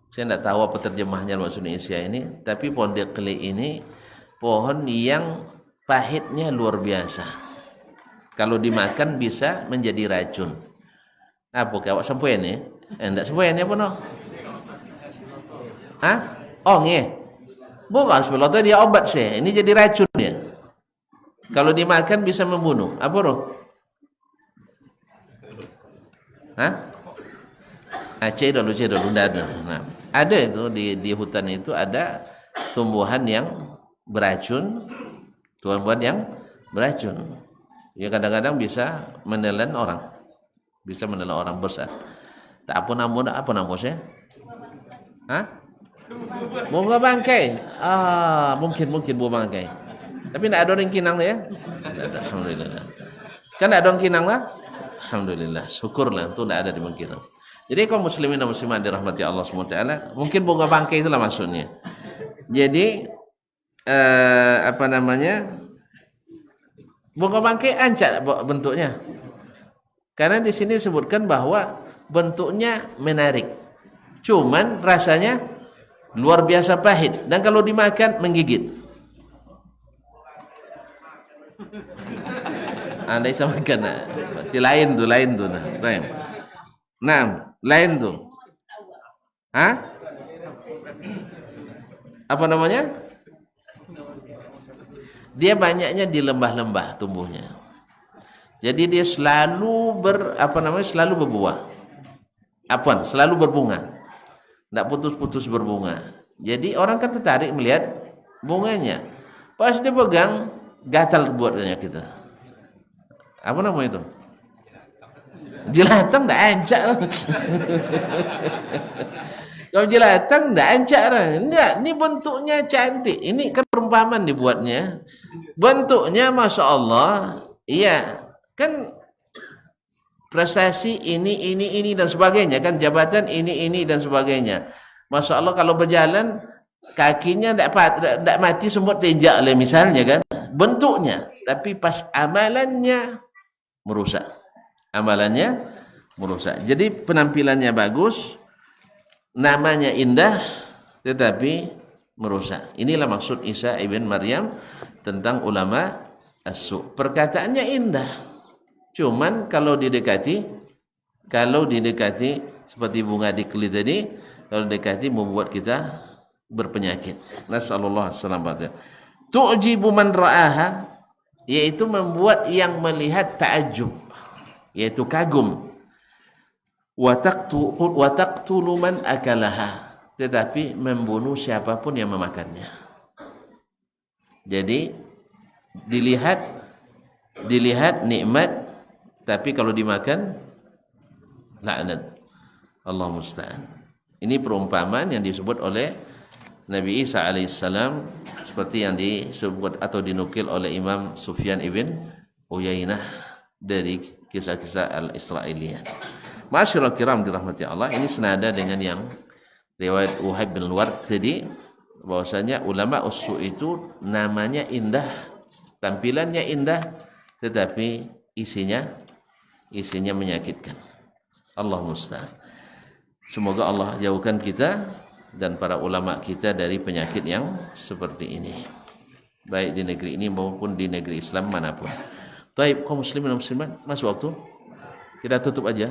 Speaker 4: Saya tidak tahu apa terjemahnya bahasa Indonesia ini, tapi pohon diqli ini pohon yang pahitnya luar biasa. Kalau dimakan bisa menjadi racun. Apa kawak sempoyan ya? Enggak sempoyan ya no? Hah? Oh nge. Bukan sebelum dia obat sih. Ini jadi racun dia. Kalau dimakan bisa membunuh. Apa roh? Hah? Cedol enggak ada. Nah, ada itu di hutan itu ada tumbuhan yang beracun, tumbuhan yang beracun. Ya kadang-kadang bisa menelan orang. Bisa menelan orang besar. Tak apa nama saya? Hah? Bunga bangkai. Mungkin bunga bangkai. Tapi tidak ada orang kinang ya? Tidak ada, alhamdulillah. Kan ada orang kinang lah? Alhamdulillah, syukurlah itu tidak ada di Bengkulu. Jadi kaum muslimin dan muslimat dirahmati Allah SWT, mungkin bunga bangkai itulah maksudnya. Jadi apa namanya? Bunga bangkai ancak bentuknya. Karena di sini disebutkan bahwa bentuknya menarik. Cuman rasanya luar biasa pahit dan kalau dimakan menggigit. Anda bisa makan, berarti lain tuh. Nah, lain tuh. Hah? Apa namanya? Dia banyaknya di lembah-lembah tumbuhnya. Jadi dia selalu selalu berbuah. Selalu berbunga. Tidak putus-putus berbunga. Jadi orang kan tertarik melihat bunganya. Pas dia pegang, gatal buatnya kita. Apa namanya itu? Jelatang tidak ancak lah. Kalau jelatang tidak ancak lah. Tidak, ini bentuknya cantik. Ini kan perumpamaan dibuatnya. Bentuknya Masya Allah. Iya, kan prestasi ini dan sebagainya. Kan jabatan ini dan sebagainya. Masya Allah kalau berjalan, kakinya tidak mati semut tinjak lah misalnya kan. Bentuknya. Tapi pas amalannya merusak. Jadi penampilannya bagus, namanya indah, tetapi merusak. Inilah maksud Isa ibn Maryam tentang ulama as-su. Perkataannya indah, cuman kalau didekati seperti bunga dikeli tadi, kalau didekati membuat kita berpenyakit. Nasallallahu alaihi wasallam. Tu'jibu man ra'aha, yaitu membuat yang melihat ta'ajub, yaitu kagum. Wa taqtulu man akalaha, tetapi membunuh siapapun yang memakannya. Jadi dilihat nikmat, tapi kalau dimakan laknat. Allah musta'an. Ini perumpamaan yang disebut oleh Nabi Isa alaihissalam, seperti yang disebut atau dinukil oleh Imam Sufyan ibn Uyainah dari kisah-kisah al-Israiliyah. Masyaallah kiram dirahmati Allah, ini senada dengan yang riwayat Uhaib bin Ward tadi, bahwasanya ulama ussu itu namanya indah, tampilannya indah, tetapi isinya menyakitkan. Allah musta'an. Semoga Allah jauhkan kita dan para ulama kita dari penyakit yang seperti ini, baik di negeri ini maupun di negeri Islam manapun. Baik, kaum muslimin dan muslimat, masuk waktu. Kita tutup aja.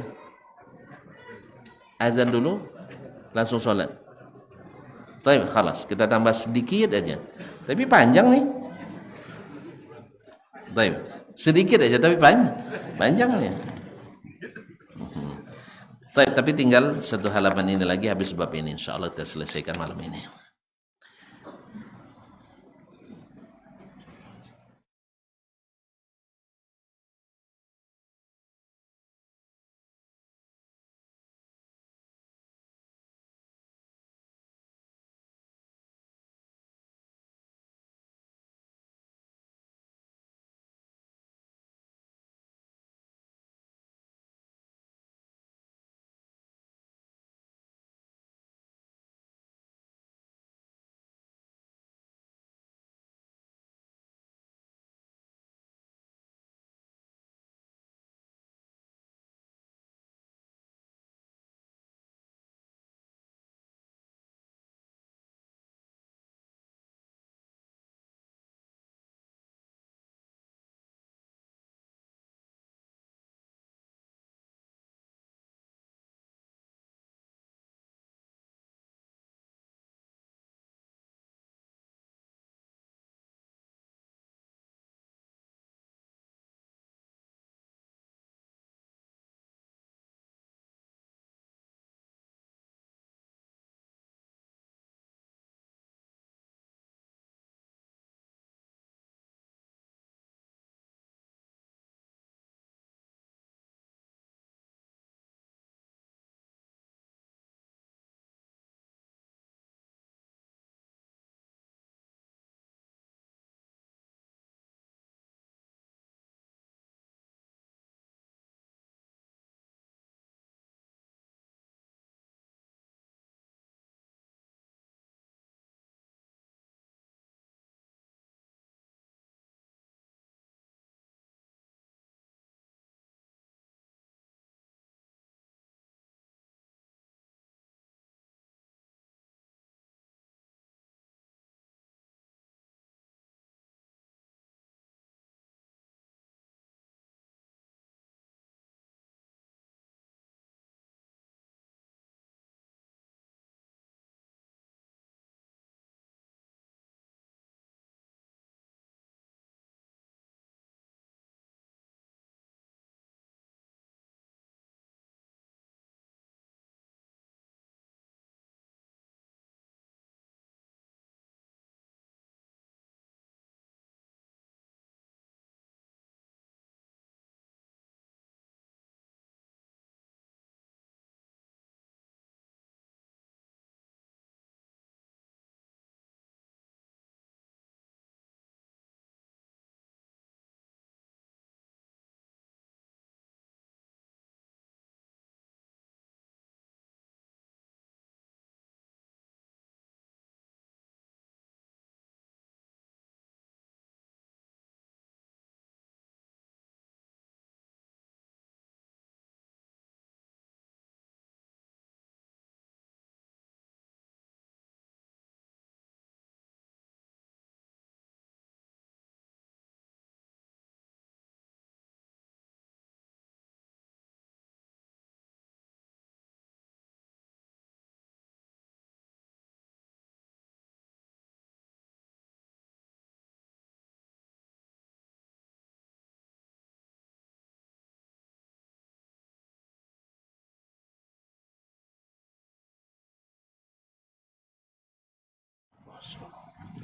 Speaker 4: Azan dulu, langsung sholat. Baik, khalas. Kita tambah sedikit aja. Tapi panjang nih. Baik, sedikit aja tapi panjang ya. Tapi tinggal satu halaman ini lagi habis bab ini. Insyaallah kita selesaikan malam ini.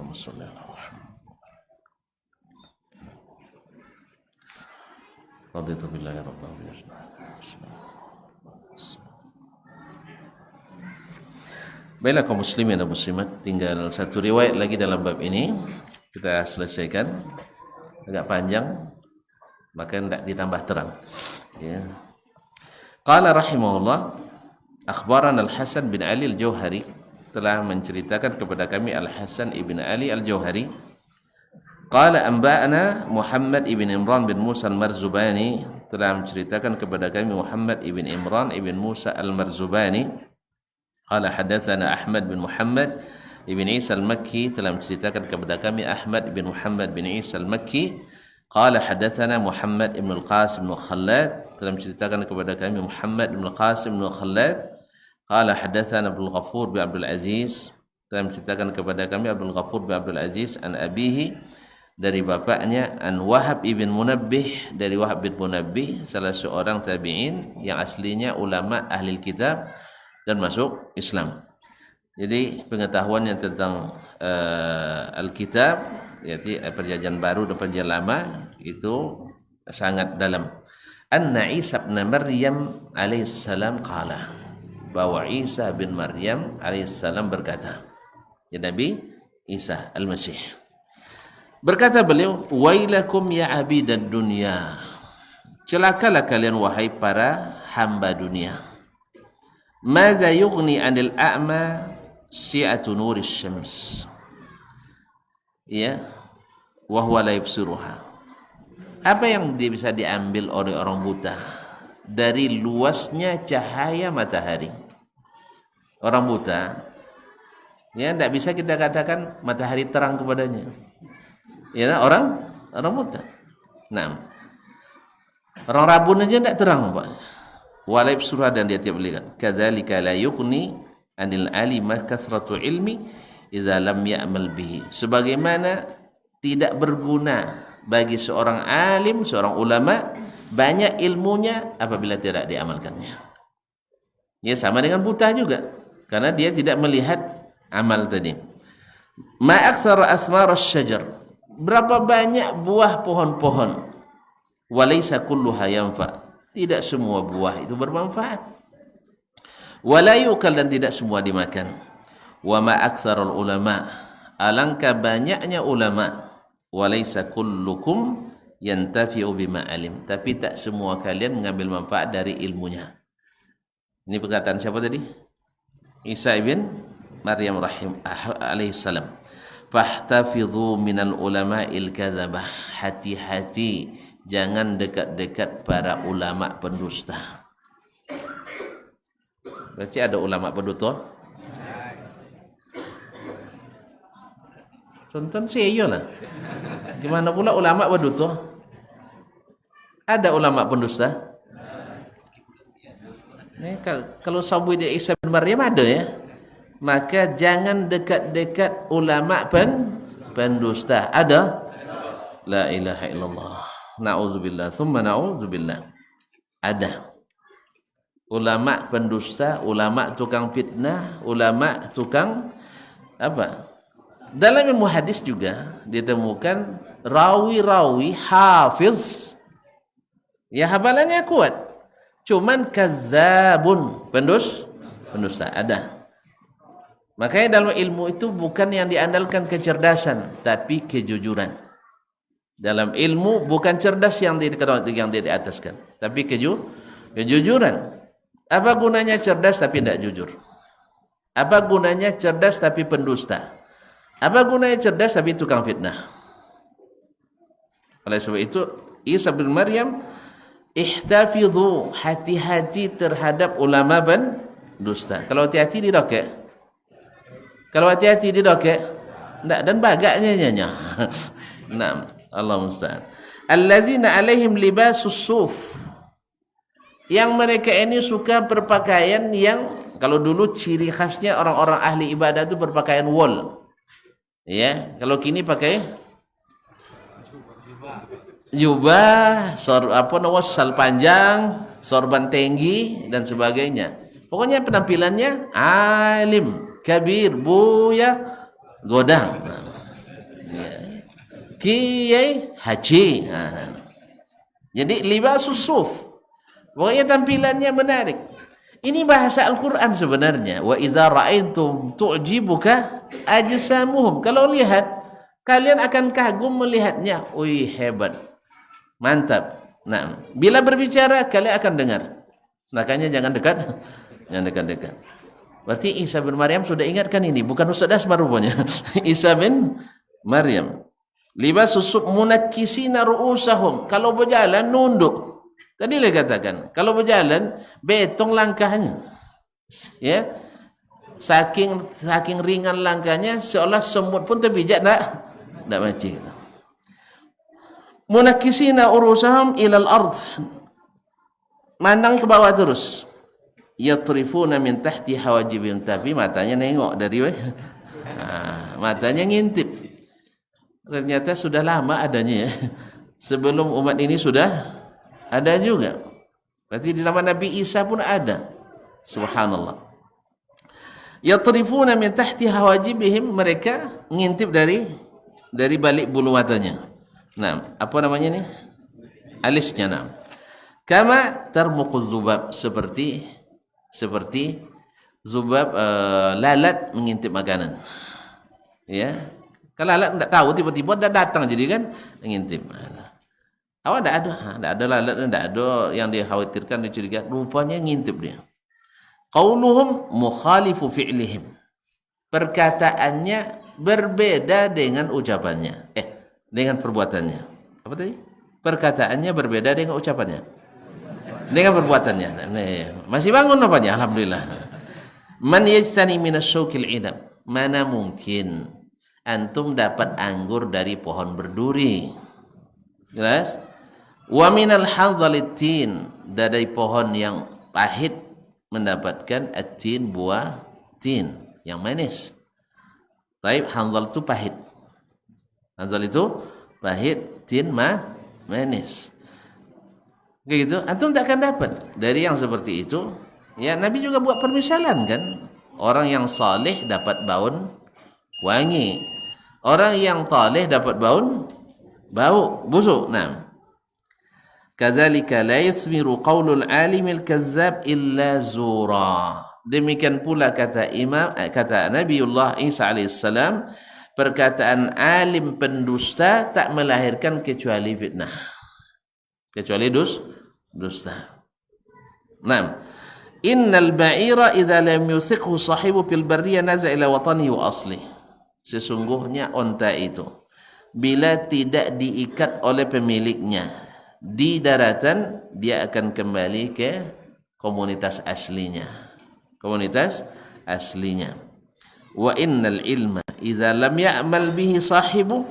Speaker 4: Allahumma shalli ala Muhammad. Raditu billahi rabban wa Baiklah kaum muslimin dan muslimat, tinggal satu riwayat lagi dalam bab ini kita selesaikan. Agak panjang, maka tidak ditambah terang. Ya. Qala rahimahullah, akhbarana Al-Hasan bin Ali Al-Jauhari, telah menceritakan kepada kami Al-Hasan ibn Ali Al-Jauhari. Qala anba'ana Muhammad ibn Imran bin Musa Al-Marzubani, telah menceritakan kepada kami Muhammad ibn Imran ibn Musa Al-Marzubani. Qala hadatsana Ahmad bin Muhammad ibn Isa Al-Makki, telah menceritakan kepada kami Ahmad bin Muhammad bin Isa Al-Makki. Qala hadatsana Muhammad ibn Al-Qasim bin Khallad, telah menceritakan kepada kami Muhammad ibn Al-Qasim bin Khallad. Qala hadatsana Abdul Ghafur bin Abdul Aziz, telah menceritakan kepada kami Abdul Ghafur bin Abdul Aziz an abihi, dari bapaknya, an Wahab ibn Munabbih, dari Wahab bin Munabbih, salah seorang tabi'in yang aslinya ulama ahli kitab dan masuk Islam. Jadi pengetahuannya tentang Alkitab, yaitu perjanjian baru dan perjanjian lama, itu sangat dalam. Anna Isa bin Maryam alaihissalam qala, bahwa Isa bin Maryam alaihissalam berkata, ya Nabi Isa al-Masih berkata beliau, wailakum ya abidad dunya, celakalah kalian wahai para hamba dunia. Madza yughni 'anil a'ma si'atu nuris syams, ya, wa huwa la yubsiruha. Apa yang bisa diambil oleh orang buta dari luasnya cahaya matahari? Orang buta, ya, tidak bisa kita katakan matahari terang kepadanya. Ya, orang buta. Nah, orang rabun aja tidak terang, Pak. Walaib surah, dan dia tidak melihat. Kadzalika la yughni 'anil alima kathratu ilmi idza lam ya'mal bihi. Sebagaimana tidak berguna bagi seorang alim, seorang ulama, banyak ilmunya apabila tidak diamalkannya. Ya, sama dengan buta juga, karena dia tidak melihat amal tadi. Ma aktsara asmar asy-syajar, berapa banyak buah pohon-pohon. Walaysa kulluha yanfa, tidak semua buah itu bermanfaat. Wala yukal, dan tidak semua dimakan. Wa ma aktsarul ulama, alangkah banyaknya ulama. Walaysa kullukum yantafi'u bima alim, tapi tak semua kalian mengambil manfaat dari ilmunya. Ini perkataan siapa tadi? Isa ibn Maryam alaihissalam. Fahtafidhu minal ulama'il kadzabah, hati-hati jangan dekat-dekat para ulama pendusta. Berarti ada ulama pendusta? Tonton saya lah. Gimana pula ulama pendusta? Ada ulama pendusta? Kalau sahabat dia Isa bin Maryam ada, ya. Maka jangan dekat-dekat ulama pendusta. Ada? La ilaha illallah. Na'udzubillah, thumma na'udzubillah. Ada ulama pendusta, ulama tukang fitnah, ulama tukang apa? Dalam ilmu hadis juga ditemukan rawi-rawi hafiz, ya, hafalannya kuat, cuman kadzabun, pendusta ada. Makanya dalam ilmu itu bukan yang diandalkan kecerdasan, tapi kejujuran. Dalam ilmu bukan cerdas yang di ataskan, tapi kejujuran. Apa gunanya cerdas tapi tidak jujur? Apa gunanya cerdas tapi pendusta? Apa gunanya cerdas tapi tukang fitnah? Oleh sebab itu, Isa bin Maryam, ihtafidhu, hati-hati terhadap ulama pendusta. Kalau hati-hati didokek. Kalau hati-hati didokek, enggak, dan bagaknya nyanyi. Nah, Allah musta'an. Allazina alaihim libasus suf, yang mereka ini suka berpakaian yang, kalau dulu ciri khasnya orang-orang ahli ibadah itu berpakaian wol, ya. Kalau kini pakai jubah, sal panjang, sorban tinggi dan sebagainya. Pokoknya penampilannya alim, kabir, buya, godang. Ya. Kiai haji. Jadi libasus suf. Pokoknya tampilannya menarik. Ini bahasa Al-Quran sebenarnya. Wa idza ra'aitum tu'jibuka ajsamuhum. Kalau lihat, kalian akan kagum melihatnya. Wih, hebat. Mantap. Nah, bila berbicara kalian akan dengar. Makanya jangan dekat. Jangan dekat-dekat. Berarti Isa bin Maryam sudah ingatkan ini, bukan Ustaz Asmar rupanya. Isa bin Maryam. Libasus suf munakkisina ru'usahum. Kalau berjalan nunduk. Tadi saya katakan, kalau berjalan betong langkahnya, ya, saking ringan langkahnya, seolah semut pun terpijak tak mati. Munakkisina urusahum ilal ard, mandang ke bawah terus. Yatrifuna min tahti hawajibim, tapi matanya nengok dari matanya ngintip. Ternyata sudah lama adanya ya. Sebelum umat ini sudah ada juga. Berarti di zaman Nabi Isa pun ada. Subhanallah. Yatrifuna min tahti hawajibihim, mereka ngintip dari balik bulu matanya. Nah, apa namanya ini? Alisnya, nah. Kama tarmuquz zubab, seperti zubab, lalat mengintip makanan. Ya. Kalau lalat enggak tahu, tiba-tiba dah datang jadi kan mengintip. Awak tidak ada lalat, tidak ada yang dikhawatirkan, dicurigai. Rupanya ngintip dia. Qauluhum mukhalifu fi'lihim. Perkataannya berbeda dengan ucapannya. Dengan perbuatannya. Apa tadi? Perkataannya berbeda dengan ucapannya. Dengan perbuatannya. Masih bangun apanya? Alhamdulillah. Man yajtani minasyauqil idam. Mana mungkin antum dapat anggur dari pohon berduri? Jelas? Wa minal hanzalitin, dari pohon yang pahit mendapatkan atin, buah tin yang manis. Taib, hanzal itu pahit. Hanzal itu pahit, tin manis. Begitu, antum tak akan dapat dari yang seperti itu. Ya, Nabi juga buat permisalan kan. Orang yang saleh dapat baun wangi. Orang yang taleh dapat bau busuk. Nah, kadzalika la yasmiru qaulul alimil kazzab illa zura. Demikian pula kata Nabiullah Isa alaihissalam, perkataan alim pendusta tak melahirkan kecuali fitnah, kecuali dusta. Nah, innal ba'ira idza lam yusiqhu sahibu fil barriyah naza ila watanihi wa asli. Sesungguhnya onta itu bila tidak diikat oleh pemiliknya di daratan, dia akan kembali ke komunitas aslinya. Komunitas aslinya. Wa innal ilma idza lam ya'mal bihi sahibu,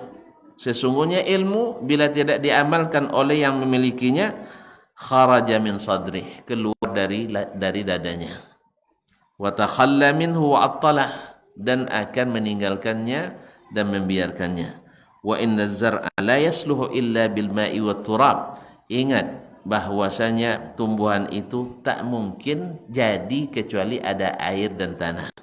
Speaker 4: sesungguhnya ilmu bila tidak diamalkan oleh yang memilikinya, kharaja min sadrih, keluar dari dadanya. Wa takhalla minhu wa attalah, dan akan meninggalkannya dan membiarkannya. Wa inna zar'a la yasluhu illa bil ma'i wat turab. Ingat bahwasanya tumbuhan itu tak mungkin jadi kecuali ada air dan tanah.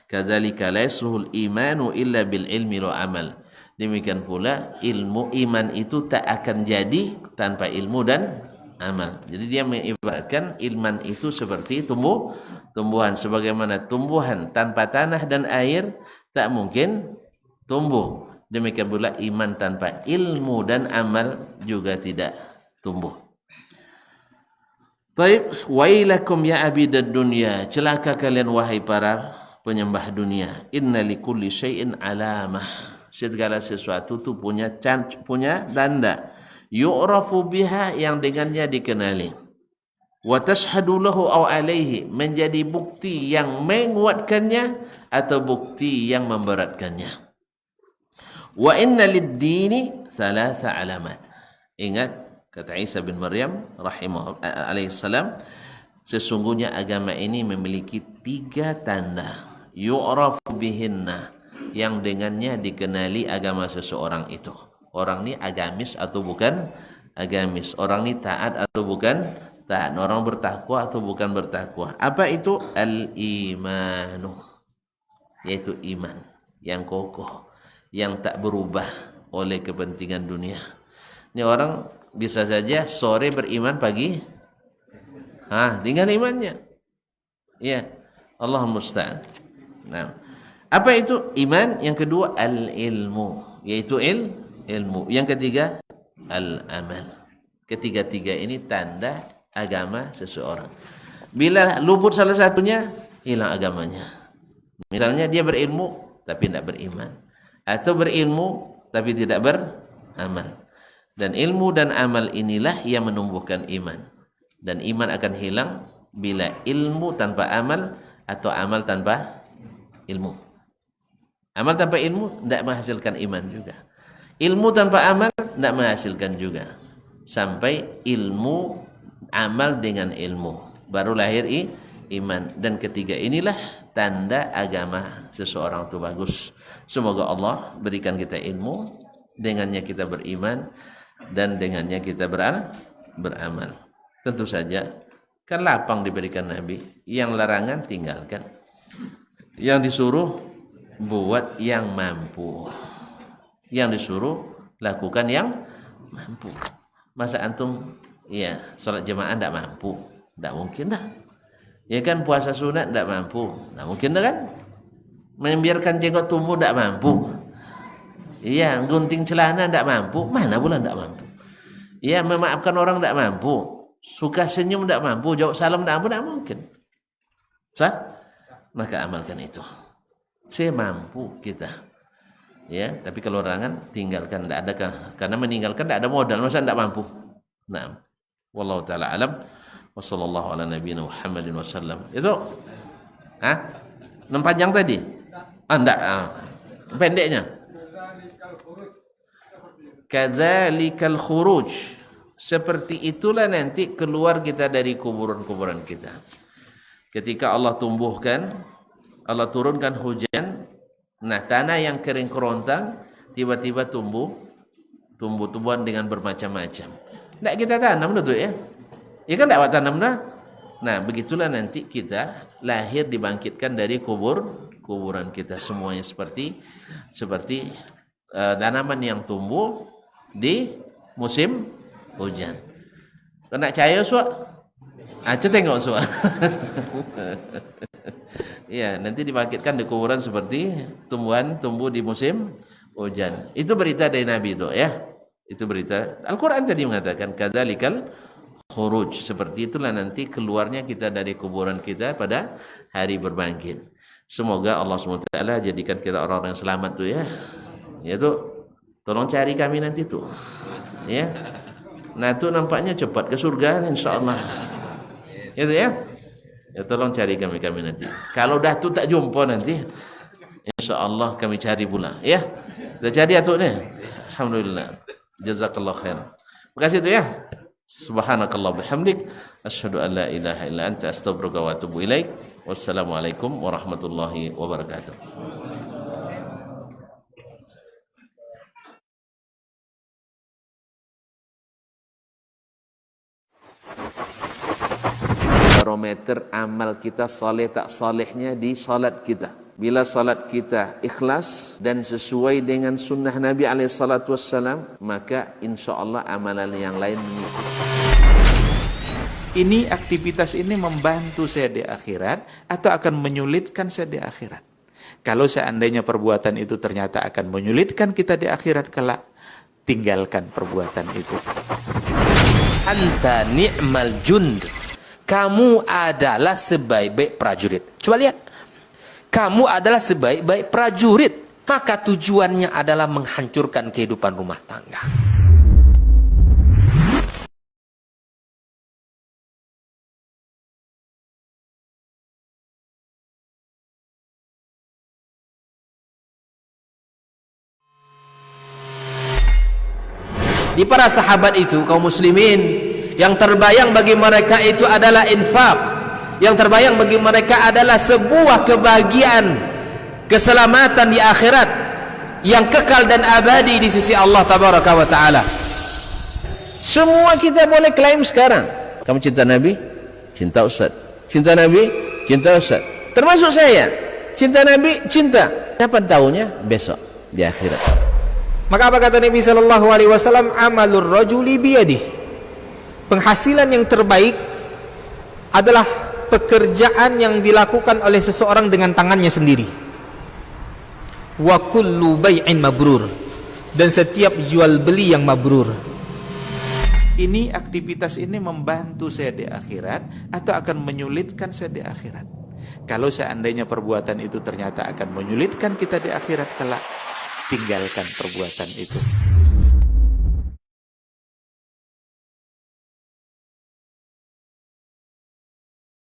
Speaker 4: Kadzalika la yasluhul imanu illa bil ilmi wa amal. Demikian pula ilmu iman itu tak akan jadi tanpa ilmu dan amal. Jadi dia mengibaratkan iman itu seperti tumbuhan, sebagaimana tumbuhan tanpa tanah dan air tak mungkin tumbuh. Demikian pula iman tanpa ilmu dan amal juga tidak tumbuh. Taib, wailakum ya abidad dunya, celaka kalian wahai para penyembah dunia. Inna likulli syai'in alamah, segala sesuatu itu punya tanda. Yu'rafu biha, yang dengannya dikenali. Wa tashhadu lahu aw alaihi, menjadi bukti yang menguatkannya atau bukti yang memberatkannya. Wa inna lid-dini thalatha alamat. Ingat kata Isa bin Maryam alaihissalam, sesungguhnya agama ini memiliki 3 tanda. Yu'rafu bihinna, yang dengannya dikenali agama seseorang itu. Orang ini agamis atau bukan agamis, orang ini taat atau bukan taat, orang bertakwa atau bukan bertakwa. Apa itu? Al-imanu, yaitu iman yang kokoh, yang tak berubah oleh kepentingan dunia. Ini orang bisa saja sore beriman, pagi tinggal imannya. Ya, Allah musta'an. Nah, apa itu iman? Yang kedua al-ilmu, yaitu ilmu. Yang ketiga al-amal. Ketiga-tiga ini tanda agama seseorang. Bila luput salah satunya, hilang agamanya. Misalnya dia berilmu tapi tidak beriman, atau berilmu tapi tidak beramal. Dan ilmu dan amal inilah yang menumbuhkan iman. Dan iman akan hilang bila ilmu tanpa amal atau amal tanpa ilmu. Amal tanpa ilmu tidak menghasilkan iman juga. Ilmu tanpa amal tidak menghasilkan juga. Sampai ilmu, amal dengan ilmu, baru lahir iman. Dan ketiga inilah tanda agama seseorang itu bagus. Semoga Allah berikan kita ilmu, dengannya kita beriman, dan dengannya kita beramal. Tentu saja kan lapang diberikan Nabi, yang larangan tinggalkan, yang disuruh buat yang mampu, yang disuruh lakukan yang mampu. Masa antum salat jemaah tidak mampu? Tidak mungkin dah. Ya kan, puasa sunat tidak mampu? Tidak mungkin dah kan. Membiarkan jenggot tumbuh tidak mampu. Iya, gunting celana tidak mampu. Mana pula tidak mampu. Iya, memaafkan orang tidak mampu. Suka senyum tidak mampu. Jawab salam tidak mampu. Tidak mungkin. Sah? Maka amalkan itu. Semampu kita. Ya, tapi kalau larangan tinggalkan, tidak ada, karena meninggalkan tidak ada modal, masa tidak mampu. Nah, wallahu taala alam, wa sallallahu ala nabiyina Muhammadin wasallam. Itu panjang tadi? Enggak, pendeknya. Kadzalikal khuruj, seperti itulah nanti keluar kita dari kuburan-kuburan kita. Ketika Allah tumbuhkan, Allah turunkan hujan. Nah, tanah yang kering kerontang tiba-tiba tumbuh-tumbuhan dengan bermacam-macam. Tidak kita tanam itu ya. Ya kan tidak tanam dah. Nah, begitulah nanti kita lahir dibangkitkan dari kuburan kita semuanya seperti tanaman yang tumbuh di musim hujan. Kena cahaya suak. Tengok suak. Ya, nanti dibangkitkan di kuburan seperti tumbuhan tumbuh di musim hujan. Itu berita dari Nabi itu ya. Itu berita. Al-Quran tadi mengatakan kadzalikal khuruj. Seperti itulah nanti keluarnya kita dari kuburan kita pada hari berbangkit. Semoga Allah SWT jadikan kita orang-orang yang selamat tuh ya. Ya tuh, tolong cari kami nanti tuh. Ya. Nah, itu nampaknya cepat ke surga insyaallah. Itu ya. Ya, tolong cari kami nanti. Kalau dah tu tak jumpa nanti, insyaallah kami cari pula. Ya, dah cari atuk ni. Alhamdulillah. Jazakallah khair. Terima kasih tu ya. Subhanakallah bihamdik. Asyhadu an la ilaha illa anta astaghfiruka wa atubu ilaik. Wassalamualaikum warahmatullahi wabarakatuh. Barometer amal kita saleh tak salehnya di salat kita. Bila salat kita ikhlas dan sesuai dengan sunnah Nabi SAW, maka insyaAllah amalan yang lain mengikuti.
Speaker 3: Ini aktivitas ini membantu saya di akhirat atau akan menyulitkan saya di akhirat? Kalau seandainya perbuatan itu ternyata akan menyulitkan kita di akhirat kelak, tinggalkan perbuatan itu.
Speaker 1: Anta ni'mal jund. Kamu adalah sebaik-baik prajurit. Coba lihat. Kamu adalah sebaik-baik prajurit. Maka tujuannya adalah menghancurkan kehidupan rumah tangga. Di para sahabat itu, kaum muslimin, yang terbayang bagi mereka itu adalah infak. Yang terbayang bagi mereka adalah sebuah kebahagiaan, keselamatan di akhirat yang kekal dan abadi di sisi Allah Tabaraka wa Ta'ala. Semua kita boleh klaim sekarang. Kamu cinta Nabi? Cinta Ustaz. Cinta Nabi? Cinta Ustaz. Termasuk saya. Cinta Nabi? Cinta. Kapan tahunya? Besok.
Speaker 4: di akhirat.
Speaker 2: Maka apa kata Nabi sallallahu alaihi wasallam? Amalur rajuli biyadih. Penghasilan yang terbaik adalah pekerjaan yang dilakukan oleh seseorang dengan tangannya sendiri. Wa kullu bai'in mabrur. Dan setiap jual beli yang mabrur.
Speaker 3: Ini aktivitas ini membantu saya di akhirat atau akan menyulitkan saya di akhirat. Kalau seandainya perbuatan itu ternyata akan menyulitkan kita di akhirat kelak, tinggalkan perbuatan itu.